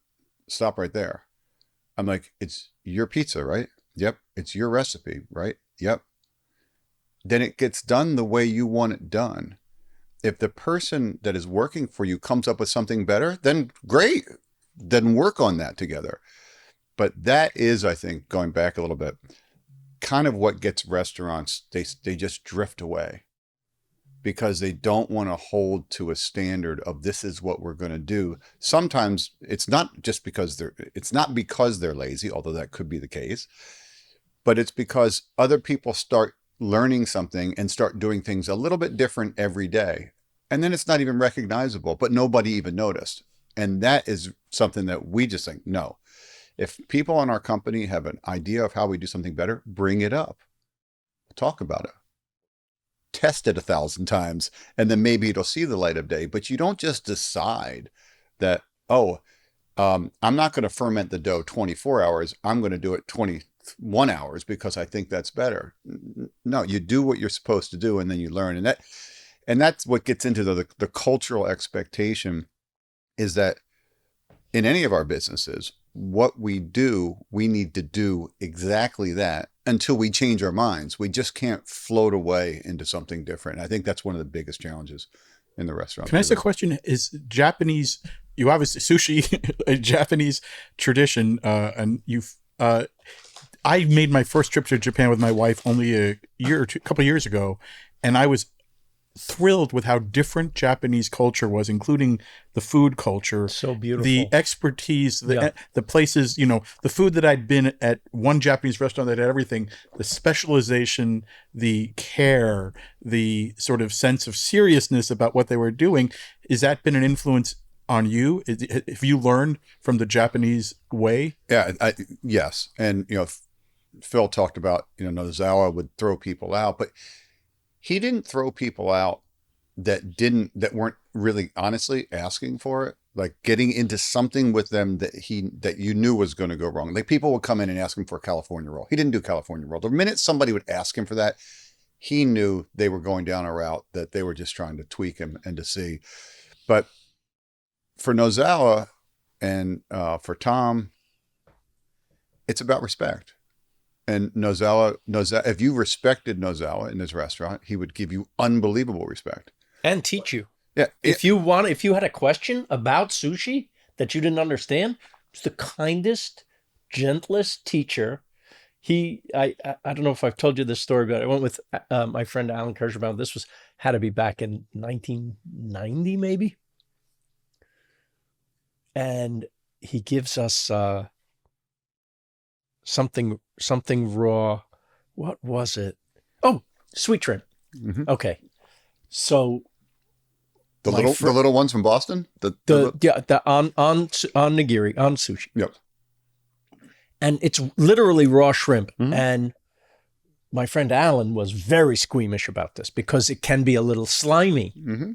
stop right there. I'm like, it's your pizza, right? Yep. It's your recipe, right? Yep. Then it gets done the way you want it done. If the person that is working for you comes up with something better, then great. Then work on that together. But that is, I think, going back a little bit, kind of what gets restaurants, they just drift away, because they don't want to hold to a standard of this is what we're going to do. Sometimes it's not because they're lazy, although that could be the case, but it's because other people start learning something and start doing things a little bit different every day. And then it's not even recognizable, but nobody even noticed. And that is something that we just think, no. If people in our company have an idea of how we do something better, bring it up. Talk about it. Test it 1,000 times, and then maybe it'll see the light of day. But you don't just decide that, I'm not going to ferment the dough 24 hours. I'm going to do it 21 hours because I think that's better. No, you do what you're supposed to do, and then you learn. And that's what gets into the cultural expectation, is that in any of our businesses, what we do, we need to do exactly that until we change our minds. We just can't float away into something different. I think that's one of the biggest challenges in the restaurant. Can I ask a question? Is Japanese, you obviously, sushi, a Japanese tradition, and I made my first trip to Japan with my wife only a couple of years ago, and I was thrilled with how different Japanese culture was, including the food culture. So beautiful. The expertise, the places, the food that I'd been at one Japanese restaurant that had everything, the specialization, the care, the sort of sense of seriousness about what they were doing. Has that been an influence on you? Have you learned from the Japanese way? Yeah, yes. And, Phil talked about, Nazawa would throw people out, but he didn't throw people out that weren't really honestly asking for it, like getting into something with them that you knew was going to go wrong. Like people would come in and ask him for a California roll. He didn't do California roll. The minute somebody would ask him for that, he knew they were going down a route that they were just trying to tweak him and to see. But for Nazawa and for Tom, it's about respect. And Nazawa, if you respected Nazawa in his restaurant, he would give you unbelievable respect and teach you. Yeah. If you had a question about sushi that you didn't understand, it's the kindest, gentlest teacher. I don't know if I've told you this story, but I went with my friend Alan Kirschbaum. This had to be back in 1990, maybe. And he gives us something raw. What was it? Oh, sweet shrimp. Mm-hmm. Okay. So the little ones from Boston? The on nigiri, on sushi. Yep. And it's literally raw shrimp. Mm-hmm. And my friend Alan was very squeamish about this because it can be a little slimy. Mm-hmm.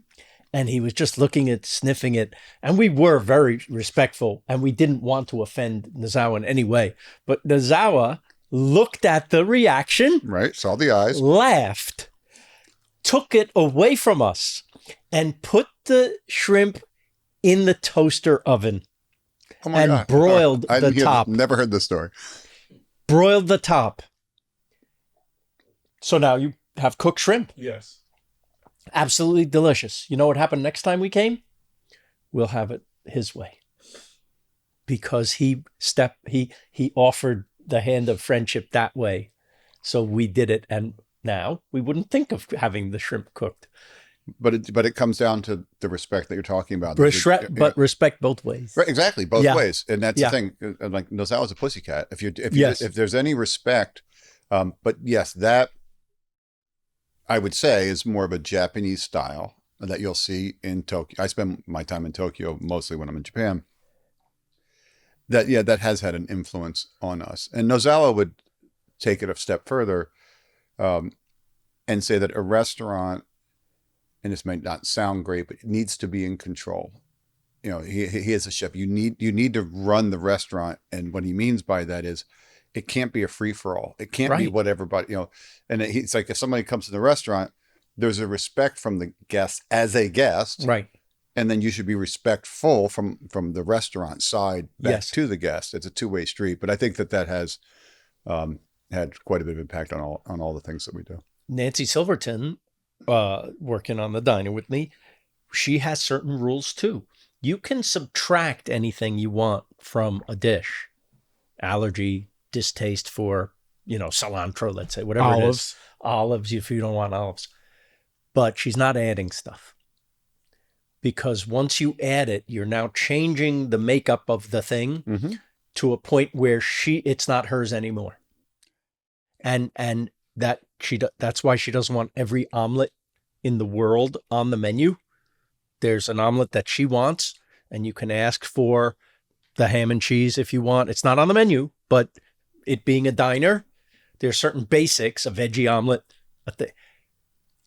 And he was just sniffing it. And we were very respectful, and we didn't want to offend Nazawa in any way. But Nazawa looked at the reaction. Right, saw the eyes. Laughed, took it away from us, and put the shrimp in the toaster oven. Oh my God. Broiled the top. Never heard this story. Broiled the top. So now you have cooked shrimp. Yes. Absolutely delicious. You know what happened next time we came? We'll have it his way. because he offered the hand of friendship that way. So we did it, and now we wouldn't think of having the shrimp cooked. But it comes down to the respect that you're talking about. But respect both ways. Right, exactly, both ways, and that's Yeah. the thing. Like Nazawa's a pussycat. Yes. If there's any respect, but yes, that I would say is more of a Japanese style that you'll see in Tokyo. I spend my time in Tokyo mostly when I'm in Japan. That has had an influence on us, and Nazawa would take it a step further, and say that a restaurant, and this might not sound great, but it needs to be in control. You know, he is a chef. You need to run the restaurant, and what he means by that is, it can't be a free for all. It can't be what everybody, And it's like if somebody comes to the restaurant, there's a respect from the guest as a guest, Right. and then you should be respectful from the restaurant side back Yes. to the guest. It's a two-way street, but I think that has had quite a bit of impact on all the things that we do. Nancy Silverton, working on the diner with me, she has certain rules too. You can subtract anything you want from a dish. Allergy, distaste for, cilantro, let's say, whatever it is. Olives, if you don't want olives. But she's not adding stuff. Because once you add it, you're now changing the makeup of the thing to a point where it's not hers anymore. And that's why she doesn't want every omelet in the world on the menu. There's an omelet that she wants, and you can ask for the ham and cheese if you want. It's not on the menu, but it being a diner, there's certain basics, a veggie omelet,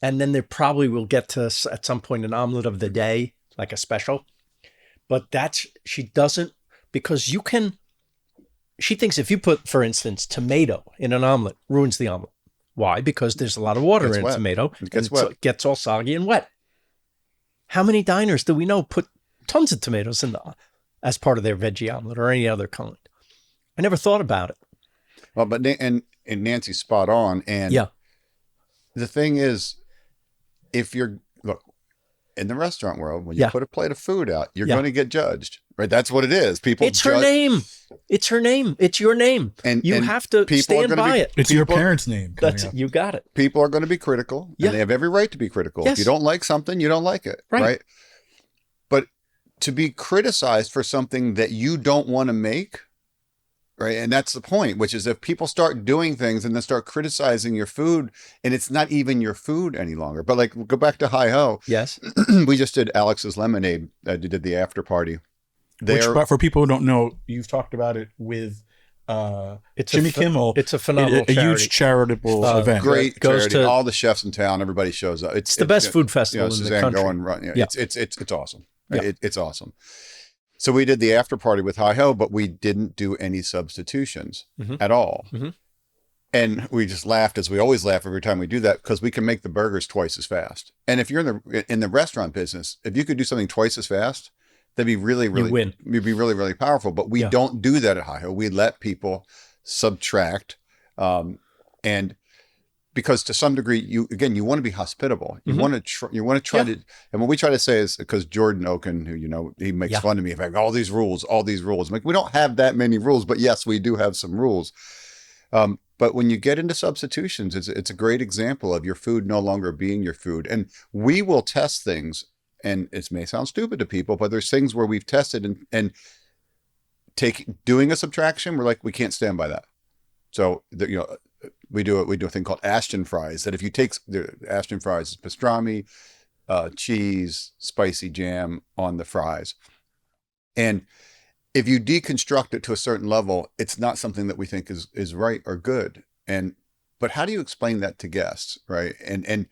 and then there probably will get to at some point an omelet of the day, like a special. But she doesn't, because she thinks if you put, for instance, tomato in an omelet, ruins the omelet. Why? Because there's a lot of water in tomato. It gets all soggy and wet. How many diners do we know put tons of tomatoes as part of their veggie omelet or any other kind? I never thought about it. Well, but and Nancy's spot on. And the thing is, if look, in the restaurant world, when you put a plate of food out, you're going to get judged, right? That's what it is. It's her name. It's her name. It's your name. And you have to stand by it. It's your parents' name. You got it. People are going to be critical, and they have every right to be critical. Yes. If you don't like something, you don't like it, right? But to be criticized for something that you don't want to make, right? And that's the point, which is if people start doing things and then start criticizing your food, and it's not even your food any longer. But like, go back to Hi Ho. Yes. We just did Alex's Lemonade. Did the after party. Which, for people who don't know, you've talked about it with Jimmy Kimmel. It's a phenomenal a huge charitable event. Great charity. All the chefs in town, everybody shows up. It's the best food festival in Suzanne the country. It's awesome. It's awesome. So we did the after party with Hi Ho, but we didn't do any substitutions at all. And we just laughed, as we always laugh every time we do that, because we can make the burgers twice as fast. And if you're in the restaurant business, if you could do something twice as fast, that'd be really, really, you win. It'd be really, really powerful. But we don't do that at Hi Ho. We let people subtract, and because to some degree, you want to be hospitable. You want to try to. And what we try to say is, because Jordan Oken, who he makes fun of me, like all these rules. I'm like, we don't have that many rules, but yes, we do have some rules. But when you get into substitutions, it's a great example of your food no longer being your food. And we will test things, and it may sound stupid to people, but there's things where we've tested and doing a subtraction, we're like, we can't stand by that. So we do a thing called Ashton fries, that if you take the Ashton fries, is pastrami, cheese, spicy jam on the fries. And if you deconstruct it to a certain level, it's not something that we think is right or good. But how do you explain that to guests, right? And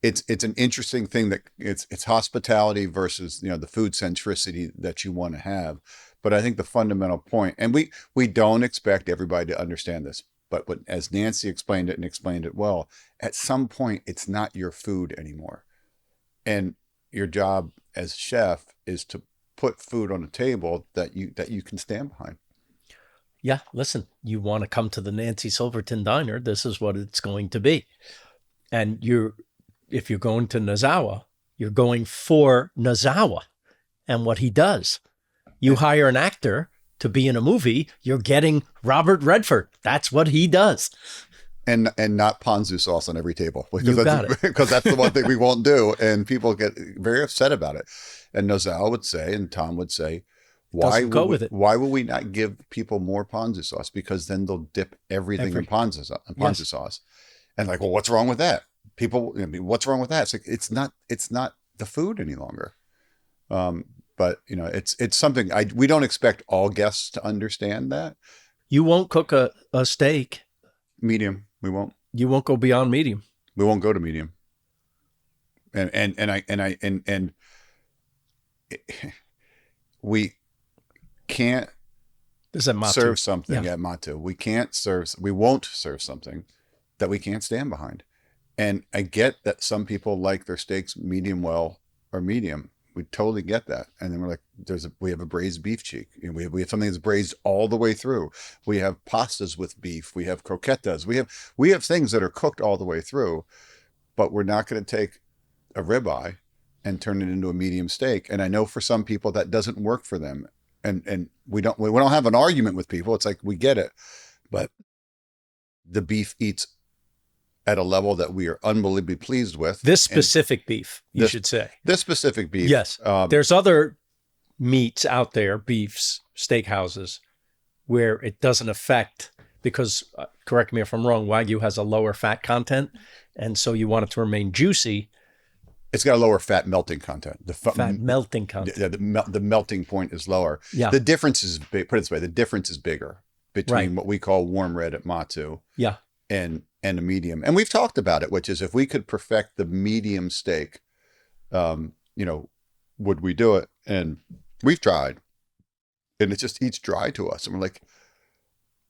it's an interesting thing that it's hospitality versus the food centricity that you want to have. But I think the fundamental point, and we don't expect everybody to understand this, but as Nancy explained it and explained it well, at some point it's not your food anymore, and your job as chef is to put food on a table that you can stand behind. Yeah, listen, you want to come to the Nancy Silverton Diner, this is what it's going to be. And if you're going to Nazawa, you're going for Nazawa and what he does. You hire an actor to be in a movie, you're getting Robert Redford. That's what he does. And not ponzu sauce on every table. You got it. Because that's the one thing we won't do. And people get very upset about it. And Nazawa would say, and Tom would say, why would we not give people more ponzu sauce? Because then they'll dip everything in ponzu sauce. And like, well, what's wrong with that? People, I mean, what's wrong with that? It's like, it's not the food any longer. But you know, it's something we don't expect all guests to understand that. You won't cook a steak. Medium. We won't. You won't go beyond medium. We won't go to medium. And we can't serve something at Matu. We won't serve something that we can't stand behind. And I get that some people like their steaks medium well or medium. We totally get that. And then we're like, we have a braised beef cheek. You know, we have something that's braised all the way through. We have pastas with beef. We have croquetas. We have things that are cooked all the way through, but we're not going to take a ribeye and turn it into a medium steak. And I know for some people that doesn't work for them. And we don't have an argument with people. It's like, we get it, but the beef eats at a level that we are unbelievably pleased with. This specific beef, you should say. This specific beef. Yes. There's other meats out there, beefs, steakhouses, where it doesn't affect, because, correct me if I'm wrong, Wagyu has a lower fat content. And so you want it to remain juicy. It's got a lower fat melting content. Fat melting content. Yeah, the melting point is lower. Yeah. The difference is big. Put it this way, the difference is bigger between what we call warm red at Matu. Yeah. And a medium. And we've talked about it, which is if we could perfect the medium steak, you know, would we do it? And we've tried, and it just eats dry to us. And we're like,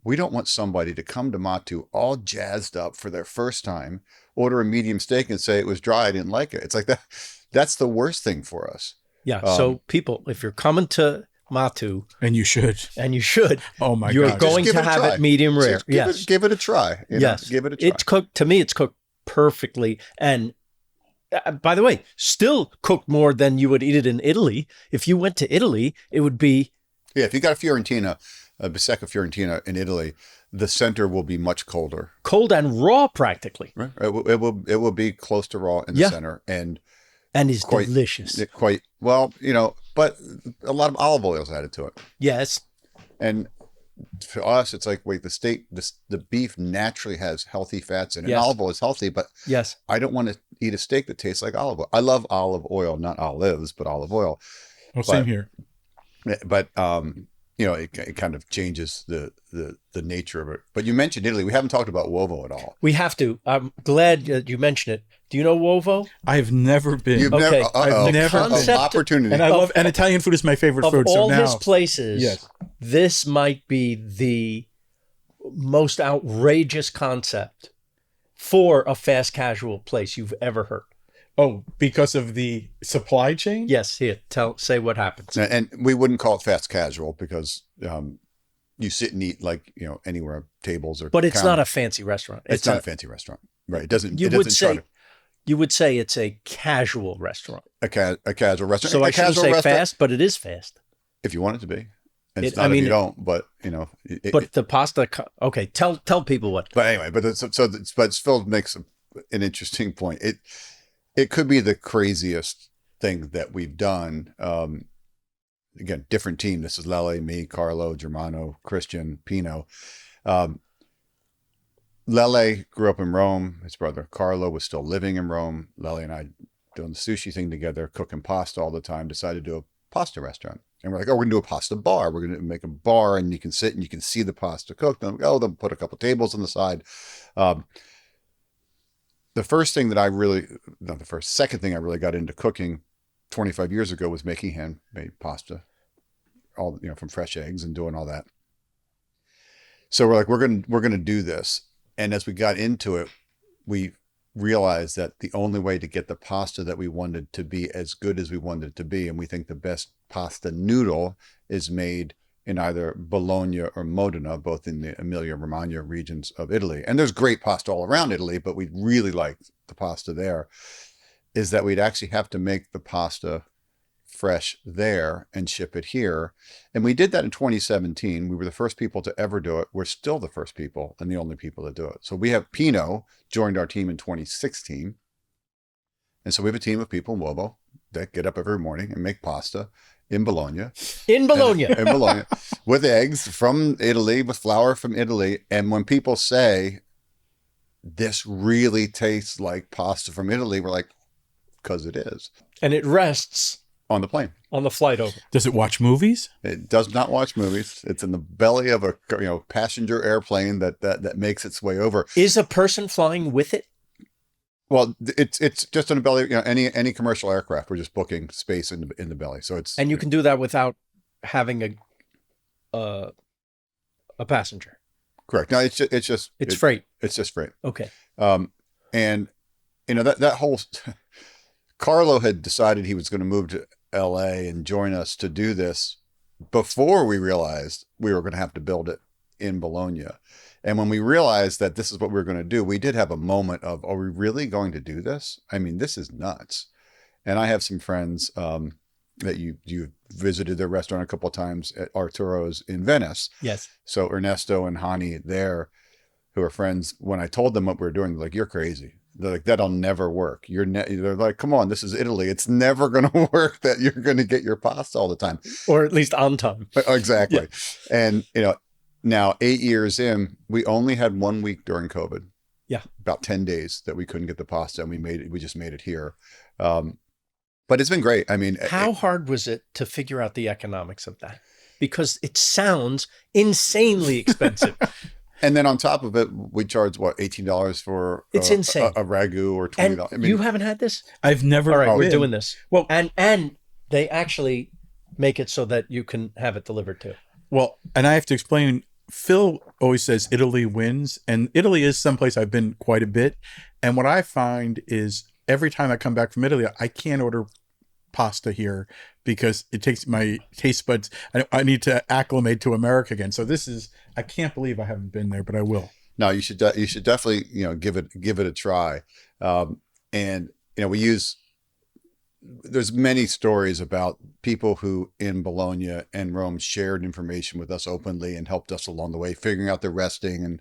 we don't want somebody to come to Matu all jazzed up for their first time, order a medium steak and say it was dry, I didn't like it. It's like that. That's the worst thing for us. Yeah. So people, if you're coming to Matu, and you should, oh my God, you're going to have it medium rare. Give it a try. Yes, give it a try. It's cooked, to me, it's cooked perfectly. And by the way, still cooked more than you would eat it in Italy. If you went to Italy, it would be. Yeah, if you got a Fiorentina, a Bistecca Fiorentina in Italy, the center will be much colder. Cold and raw, practically. Right. It will be close to raw in the center, and is delicious. Quite well, you know, but a lot of olive oil is added to it. Yes. And for us, it's like, wait, the beef naturally has healthy fats in it. Yes. Olive oil is healthy, but yes, I don't want to eat a steak that tastes like olive oil. I love olive oil, not olives, but olive oil. Well, same here. But you know, it kind of changes the nature of it. But you mentioned Italy. We haven't talked about Wobbo at all. We have to. I'm glad you mentioned it. Do you know Wobbo? I've never been. You've Okay. I've never opportunity. And I love, and Italian food is my favorite food. Of all so now, his places, yes, this might be the most outrageous concept for a fast casual place you've ever heard. Oh, because of the supply chain? Yes. Here, say what happens. And we wouldn't call it fast casual because you sit and eat like, you know, anywhere, tables or. But it's not a fancy restaurant. It's not a fancy restaurant, right? It doesn't. You would say it's a casual restaurant. A casual restaurant. So I shouldn't say fast, but it is fast. If you want it to be, and it's not if you don't. But you know. But the pasta. Okay, tell people what. But anyway, but Phil makes an interesting point. It could be the craziest thing that we've done. Again, different team. This is Lele, me, Carlo, Germano, Christian, Pino. Lele grew up in Rome. His brother Carlo was still living in Rome. Lele and I doing the sushi thing together, cooking pasta all the time, decided to do a pasta restaurant. And we're like, oh, we're going to do a pasta bar. We're going to make a bar and you can sit and you can see the pasta cooked. And they'll put a couple tables on the side. Second thing I really got into cooking 25 years ago was making handmade pasta, all, you know, from fresh eggs and doing all that. So we're like, we're going to do this. And as we got into it, we realized that the only way to get the pasta that we wanted to be as good as we wanted it to be, and we think the best pasta noodle is made in either Bologna or Modena, both in the Emilia-Romagna regions of Italy. And there's great pasta all around Italy, but we really like the pasta there, is that we'd actually have to make the pasta fresh there and ship it here. And we did that in 2017. We were the first people to ever do it. We're still the first people and the only people to do it. So we have Pino joined our team in 2016. And so we have a team of people in Wobbo that get up every morning and make pasta in Bologna. In Bologna. In Bologna with eggs from Italy, with flour from Italy. And when people say, this really tastes like pasta from Italy, we're like, because it is. And it rests on the plane. On the flight over. Does it watch movies? It does not watch movies. It's in the belly of a passenger airplane that makes its way over. Is a person flying with it? Well, it's just in the belly. Any commercial aircraft, we're just booking space in the belly. So it's and you can do that without having a passenger. Correct. No, it's freight. It's just freight. Okay. And that whole Carlo had decided he was going to move to LA and join us to do this before we realized we were going to have to build it in Bologna. And when we realized that this is what we were going to do, we did have a moment of, are we really going to do this? I mean, this is nuts. And I have some friends that you visited their restaurant a couple of times at Arturo's in Venice. Yes. So Ernesto and Hani there, who are friends, when I told them what we were doing, they're like, you're crazy. They're like, that'll never work. They're like, come on, this is Italy. It's never going to work that you're going to get your pasta all the time. Or at least on time. Exactly. Yeah. And, now 8 years in, we only had 1 week during COVID. Yeah. About 10 days that we couldn't get the pasta, and we just made it here. But it's been great. I mean, how hard was it to figure out the economics of that? Because it sounds insanely expensive. And then on top of it, we charge what, $18 for it's insane. A ragu, or $20. And you haven't had this? I've never. All right, we're been. doing this. Well, and they actually make it so that you can have it delivered too. Well, and I have to explain. Phil always says Italy wins, and Italy is someplace I've been quite a bit. And what I find is every time I come back from Italy, I can't order pasta here because it takes my taste buds. I need to acclimate to America again. So I can't believe I haven't been there, but I will. No, you should definitely give it a try. And there's many stories about people who in Bologna and Rome shared information with us openly and helped us along the way, figuring out the resting and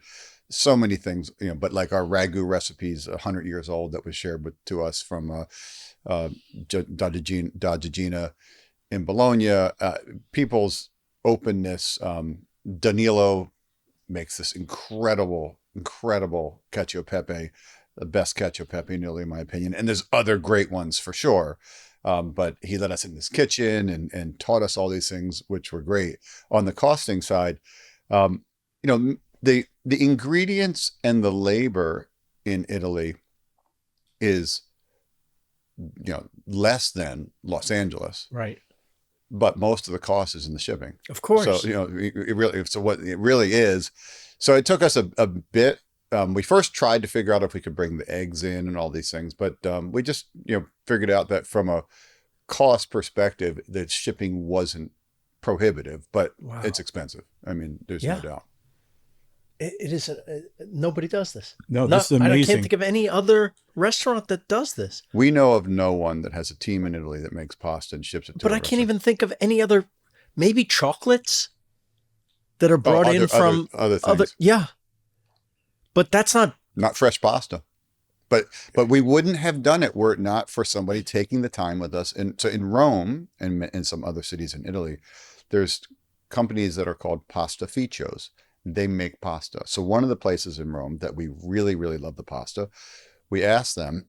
so many things, but like our ragu recipes, 100 years old, that was shared to us from D'Agina in Bologna. People's openness. Danilo makes this incredible cacio e pepe, the best cacio e pepe in Italy, in my opinion. And there's other great ones for sure. But he let us in his kitchen and taught us all these things, which were great. On the costing side, the ingredients and the labor in Italy is, less than Los Angeles. Right. But most of the cost is in the shipping. Of course. So, what it really is. So it took us a bit. We first tried to figure out if we could bring the eggs in and all these things, but we just, figured out that from a cost perspective, that shipping wasn't prohibitive, but it's expensive. I mean, there's no doubt. It is. Nobody does this. No, this is amazing. I can't think of any other restaurant that does this. We know of no one that has a team in Italy that makes pasta and ships it to But I can't even think of any other, maybe chocolates that are brought in from other things. Yeah. But that's not fresh pasta. But we wouldn't have done it were it not for somebody taking the time with us. And so in Rome and in some other cities in Italy, there's companies that are called pastificios. They make pasta. So one of the places in Rome that we really, really love the pasta, we asked them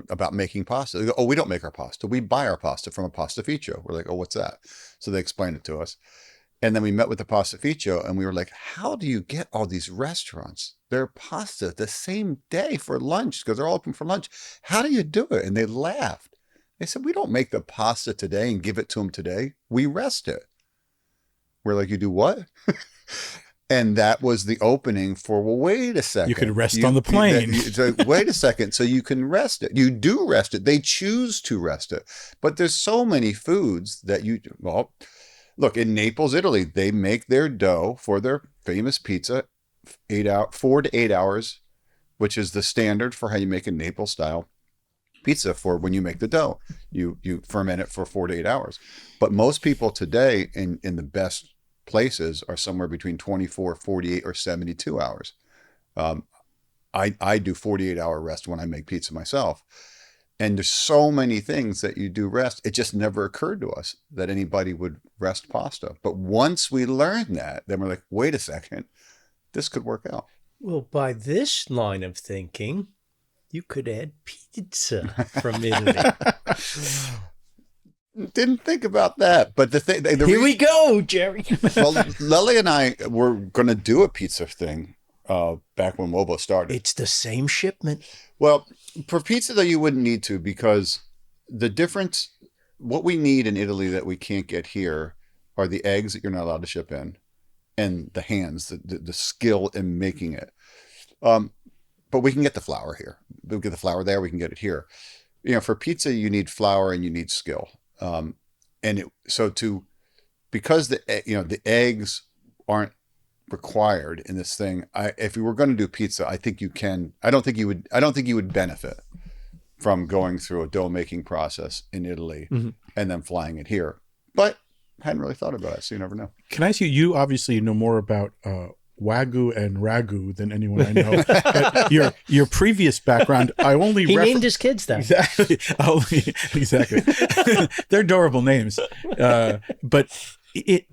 about making pasta. They go, oh, we don't make our pasta. We buy our pasta from a pastificio. We're like, oh, what's that? So they explained it to us. And then we met with the pastificio and we were like, how do you get all these restaurants their pasta the same day for lunch? Because they're all open for lunch. How do you do it? And they laughed. They said, we don't make the pasta today and give it to them today. We rest it. We're like, you do what? And that was the opening for, well, wait a second. You could rest on the plane. Wait a second. So you can rest it. You do rest it. They choose to rest it. But there's so many foods that look, in Naples, Italy, they make their dough for their famous pizza 4 to 8 hours, which is the standard for how you make a Naples style. pizza for when you make the dough. You ferment it for 4 to 8 hours. But most people today in the best places are somewhere between 24, 48, or 72 hours. I do 48-hour rest when I make pizza myself. And there's so many things that you do rest. It just never occurred to us that anybody would rest pasta. But once we learned that, then we're like, wait a second, this could work out. Well, by this line of thinking, you could add pizza from Italy. Didn't think about that. But Here we go, Jerry. Well, Lely and I were going to do a pizza thing back when Wobbo started. It's the same shipment. Well, for pizza, though, you wouldn't need to, because the difference, what we need in Italy that we can't get here are the eggs that you're not allowed to ship in, and the hands, the skill in making it. But we can get the flour here. We get the flour there. We can get it here. For pizza, you need flour and you need skill. Because the eggs aren't required in this thing. If we were going to do pizza, I think you can. I don't think you would benefit from going through a dough making process in Italy and then flying it here. But I hadn't really thought about it, so you never know. Can I ask you? You obviously know more about Wagyu and Ragu than anyone I know. Your previous background, I only he named his kids that. Exactly. They're adorable names, but in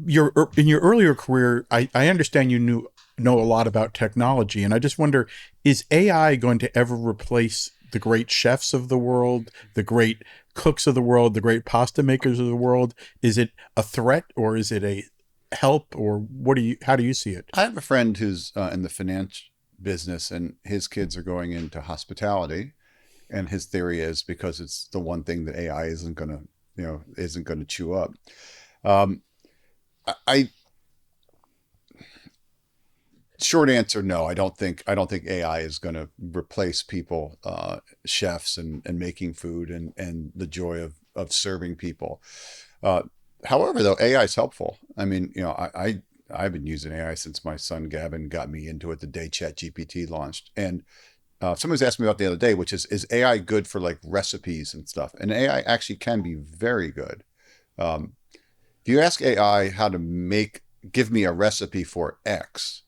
your earlier career, I understand you know a lot about technology, and I just wonder, is AI going to ever replace the great chefs of the world, the great cooks of the world, the great pasta makers of the world? Is it a threat, or is it a help, or how do you see it? I have a friend who's in the finance business, and his kids are going into hospitality, and his theory is because it's the one thing that AI isn't going to chew up. Short answer, no. I don't think AI is going to replace people, chefs and making food and the joy of serving people. However, though, AI is helpful. I mean, I've been using AI since my son Gavin got me into it the day ChatGPT launched. And someone was asking me about the other day, which is AI good for like recipes and stuff? And AI actually can be very good. If you ask AI how to give me a recipe for X,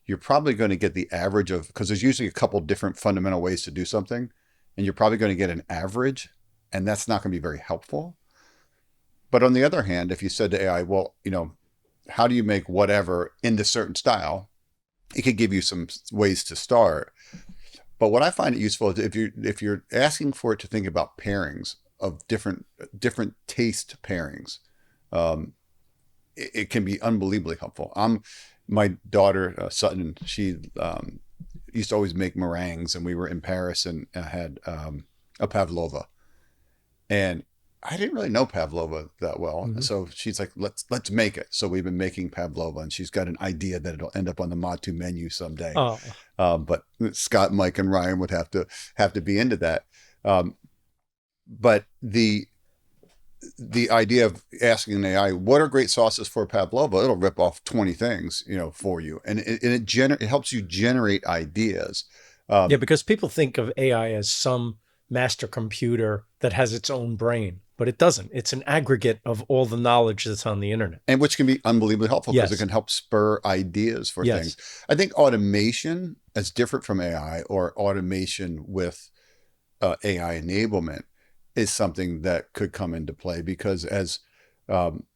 you're probably going to get the average of, because there's usually a couple different fundamental ways to do something, and you're probably going to get an average, and that's not going to be very helpful. But on the other hand, if you said to AI, well, how do you make whatever in this certain style? It could give you some ways to start. But what I find it useful is if you're asking for it to think about pairings of different taste pairings, it can be unbelievably helpful. My daughter, Sutton, she used to always make meringues, and we were in Paris and had a pavlova. And I didn't really know pavlova that well. Mm-hmm. So she's like, let's make it. So we've been making pavlova, and she's got an idea that it'll end up on the Matu menu someday. Oh. But Scott, Mike, and Ryan would have to be into that. But the idea of asking an AI, what are great sauces for pavlova? It'll rip off 20 things, for you. And it helps you generate ideas. Yeah, because people think of AI as some master computer that has its own brain, but it doesn't. It's an aggregate of all the knowledge that's on the internet. And which can be unbelievably helpful because it can help spur ideas for things. I think automation is different from AI, or automation with AI enablement is something that could come into play, because as I'm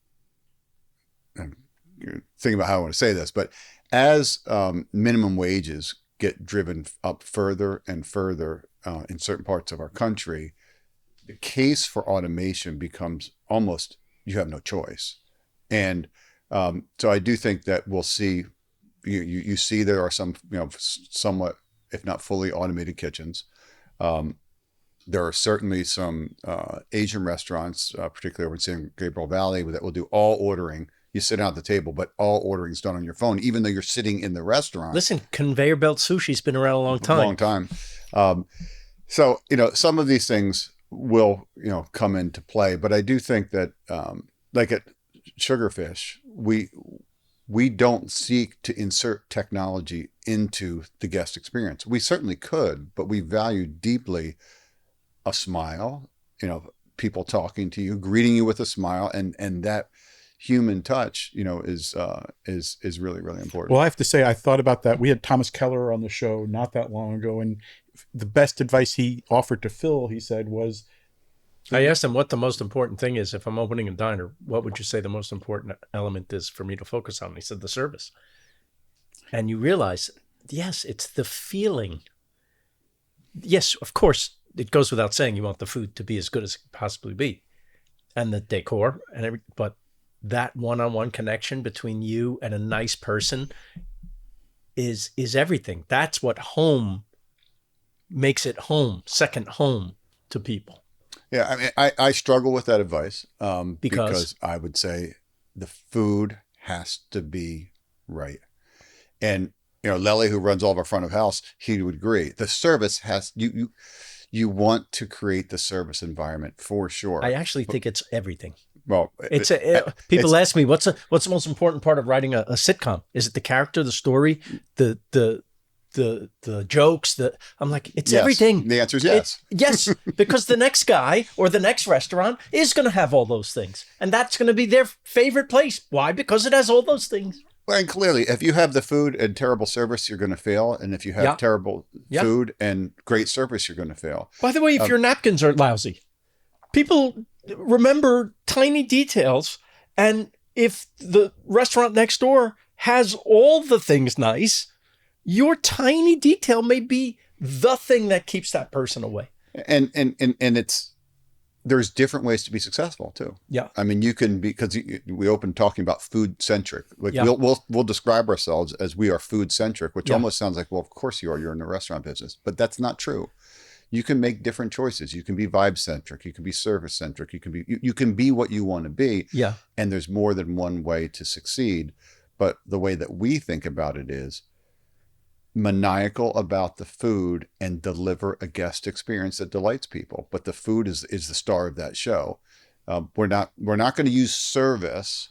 thinking about how I want to say this, but as minimum wages get driven up further and further in certain parts of our country, the case for automation becomes almost, you have no choice. And so I do think that we'll see, you see there are some, somewhat, if not fully automated kitchens. There are certainly some Asian restaurants, particularly over in San Gabriel Valley, that will do all ordering. You sit down at the table, but all ordering is done on your phone, even though you're sitting in the restaurant. Listen, conveyor belt sushi's been around a long time. So, some of these things will, come into play. But I do think that, like at Sugarfish, we don't seek to insert technology into the guest experience. We certainly could, but we value deeply a smile, people talking to you, greeting you with a smile, and that human touch, is really, really important. Well, I have to say, I thought about that. We had Thomas Keller on the show not that long ago, and the best advice he offered to Phil, he said, was, I asked him what the most important thing is. If I'm opening a diner, what would you say the most important element is for me to focus on? He said, the service. And you realize, yes, it's the feeling. Yes, of course, it goes without saying you want the food to be as good as it can possibly be, and the decor and everything, but that one-on-one connection between you and a nice person is everything. That's what home makes it home, second home to people. Yeah, I mean, I struggle with that advice because I would say the food has to be right. And, Lely, who runs all of our front of house, he would agree. The service has, you want to create the service environment for sure. I actually think it's everything. Well, people ask me, what's the most important part of writing a sitcom? Is it the character, the story, the jokes? I'm like, it's yes. everything. The answer is yes. Yes, because the next guy or the next restaurant is going to have all those things, and that's going to be their favorite place. Why? Because it has all those things. Well, and clearly, if you have the food and terrible service, you're going to fail. And if you have terrible food and great service, you're going to fail. By the way, if your napkins are lousy, people remember tiny details. And if the restaurant next door has all the things nice, your tiny detail may be the thing that keeps that person away. And there's different ways to be successful too. Yeah. I mean, you can be, because we opened talking about food centric. Like we'll describe ourselves as we are food centric, which almost sounds like, well, of course you are. You're in the restaurant business, but that's not true. You can make different choices. You can be vibe centric. You can be service centric. You can be what you want to be. Yeah. And there's more than one way to succeed. But the way that we think about it is maniacal about the food and deliver a guest experience that delights people. But the food is the star of that show. We're not going to use service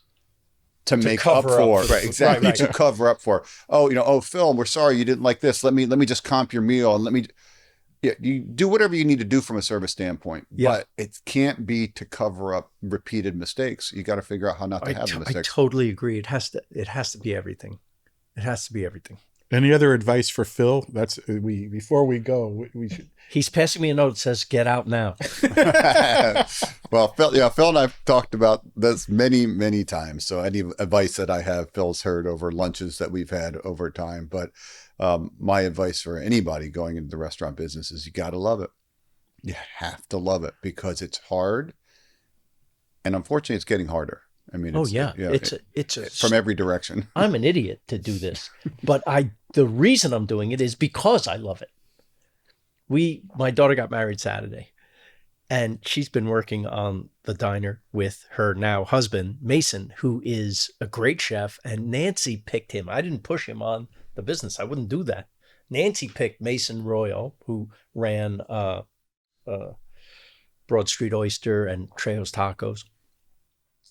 to make up for right, exactly right. To cover up for. Phil, we're sorry you didn't like this. Let me just comp your meal and you do whatever you need to do from a service standpoint, but it can't be to cover up repeated mistakes. You got to figure out how not to have the mistakes. I totally agree. It has to be everything. It has to be everything. Any other advice for Phil? Before we go, we should. He's passing me a note that says, "Get out now." Well, Phil and I've talked about this many, many times. So any advice that I have, Phil's heard over lunches that we've had over time. But my advice for anybody going into the restaurant business is you got to love it. You have to love it because it's hard, and unfortunately, it's getting harder. I mean, it's from every direction. I'm an idiot to do this, but the reason I'm doing it is because I love it. My daughter got married Saturday, and she's been working on the diner with her now husband, Mason, who is a great chef, and Nancy picked him. I didn't push him on the business. I wouldn't do that. Nancy picked Mason Royal, who ran Broad Street Oyster and Trejo's Tacos.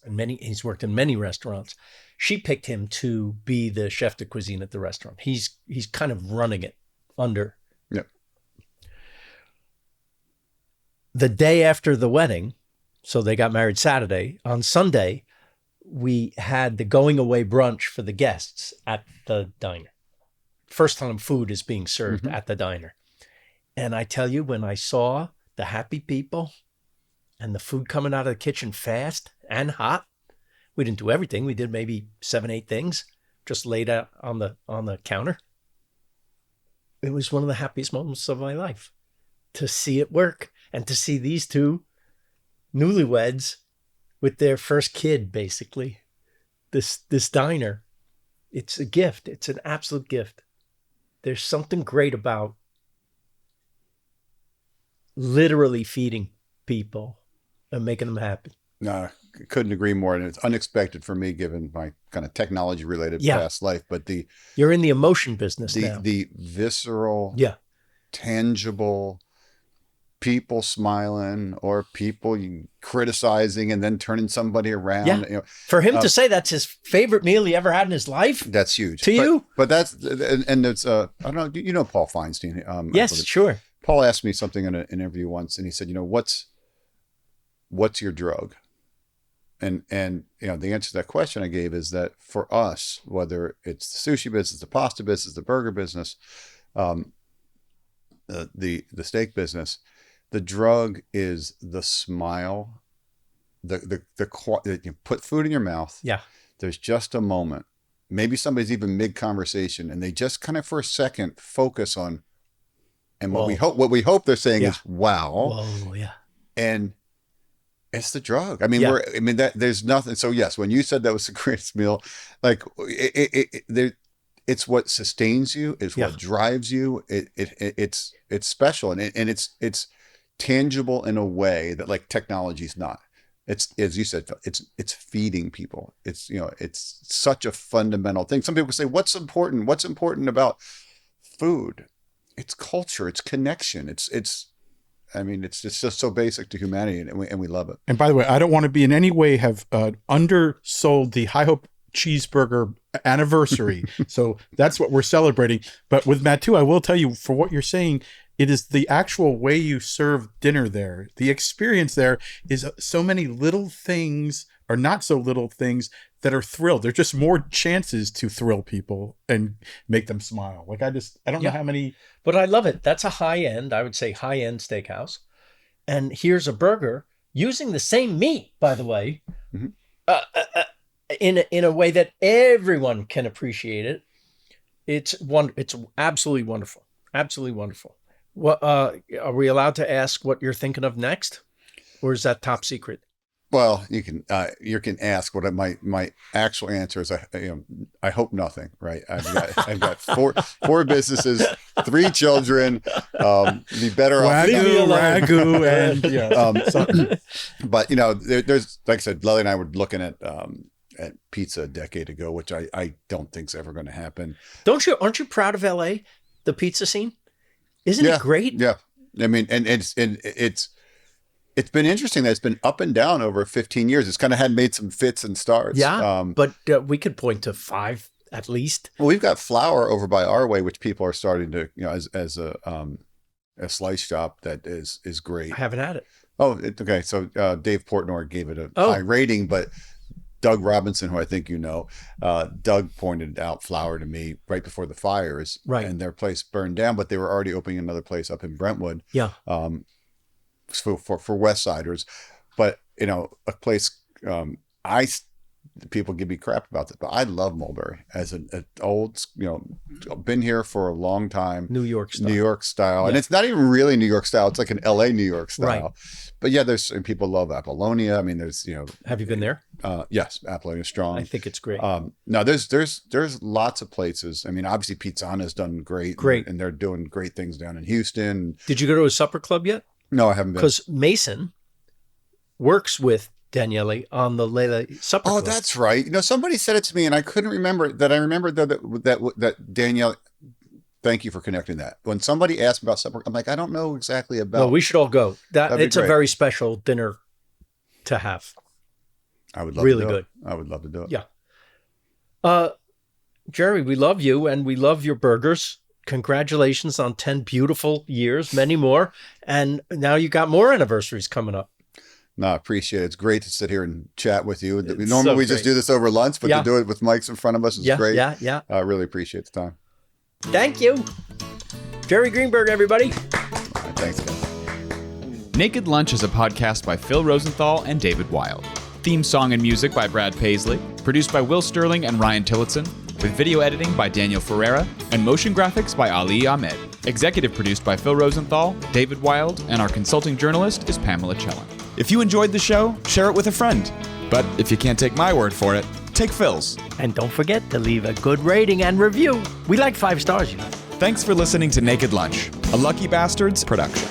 And he's worked in many restaurants. She picked him to be the chef de cuisine at the restaurant. He's kind of running it under. Yep. The day after the wedding, so they got married Saturday, on Sunday, we had the going away brunch for the guests at the diner. First time food is being served at the diner. And I tell you, when I saw the happy people and the food coming out of the kitchen fast and hot, we didn't do everything. We did maybe 7-8 things, just laid out on the counter. It was one of the happiest moments of my life to see it work and to see these two newlyweds with their first kid, basically. This diner, it's a gift. It's an absolute gift. There's something great about literally feeding people and making them happy. No, couldn't agree more. And it's unexpected for me, given my kind of technology related past life. But you're in the emotion business now. The visceral, tangible, people smiling or people criticizing and then turning somebody around. Yeah. For him to say that's his favorite meal he ever had in his life. That's huge. You? But that's, and it's, I don't know, Paul Feinstein. Yes, sure. Paul asked me something in an interview once, and he said, what's your drug? And the answer to that question I gave is that for us, whether it's the sushi business, the pasta business, the burger business, the steak business, the drug is the smile, you put food in your mouth. Yeah. There's just a moment. Maybe somebody's even mid-conversation, and they just kind of for a second focus on, and what we hope they're saying is, wow. Whoa, yeah. And it's the drug. I mean, there's nothing. So yes, when you said that was the greatest meal, like it's what sustains you, is what drives you. It's special, and it's tangible in a way that like technology's not. It's, as you said, it's feeding people. It's such a fundamental thing. Some people say, what's important? What's important about food? It's culture. It's connection. It's just so basic to humanity, and we love it. And by the way, I don't want to be in any way have undersold the High Hope cheeseburger anniversary. So that's what we're celebrating. But with Mattu, I will tell you, for what you're saying, it is the actual way you serve dinner there. The experience there is so many little things, or not so little things, that are thrilled. There's just more chances to thrill people and make them smile. Like I don't know how many. But I love it. That's a high-end, I would say high-end steakhouse. And here's a burger using the same meat, by the way, in a way that everyone can appreciate it. It's absolutely wonderful. Absolutely wonderful. What are we allowed to ask what you're thinking of next? Or is that top secret? Well, you can ask what my actual answer is. I hope nothing. Right? I've got four businesses, 3 children. Be better off. Ragu, and but there's, like I said, Lily and I were looking at pizza a decade ago, which I don't think's ever going to happen. Aren't you proud of LA, the pizza scene? Isn't it great? Yeah, I mean, and it's been interesting that it's been up and down over 15 years. It's kind of made some fits and starts. Yeah, but we could point to 5 at least. Well, we've got Flour over by our way, which people are starting to, as a slice shop that is great. I haven't had it. Oh, okay. So Dave Portnoy gave it a high rating, but Doug Robinson, who I think Doug pointed out Flour to me right before the fires, right? And their place burned down, but they were already opening another place up in Brentwood. Yeah. For West Siders, but a place people give me crap about that, but I love Mulberry as an old, been here for a long time. New York style, and it's not even really New York style. It's like an LA New York style. Right. But yeah, people love Apollonia. I mean, there's Have you been there? Yes, Apollonia is strong. I think it's great. No, there's lots of places. I mean, obviously Pizzana's done great, and they're doing great things down in Houston. Did you go to a supper club yet? No, I haven't been. Because Mason works with Daniele on the Lele Supper Club. Oh, that's right. Somebody said it to me, and I couldn't remember that. I remembered that Daniele. Thank you for connecting that. When somebody asked me about supper, I'm like, I don't know exactly about. Well, we should all go. It's a very special dinner to have. I would love really to do good. It. I would love to do it. Yeah. Jerry, we love you and we love your burgers. Congratulations on 10 beautiful years, many more. And now you got more anniversaries coming up. No, I appreciate it. It's great to sit here and chat with you. Normally we just do this over lunch, but to do it with mics in front of us is great. Yeah. I really appreciate the time. Thank you. Jerry Greenberg, everybody. All right, thanks, guys. Naked Lunch is a podcast by Phil Rosenthal and David Wild. Theme song and music by Brad Paisley. Produced by Will Sterling and Ryan Tillotson. With video editing by Daniel Ferreira and motion graphics by Ali Ahmed. Executive produced by Phil Rosenthal, David Wild, and our consulting journalist is Pamela Chellan. If you enjoyed the show, share it with a friend. But if you can't take my word for it, take Phil's. And don't forget to leave a good rating and review. We like 5 stars, Thanks for listening to Naked Lunch, a Lucky Bastards production.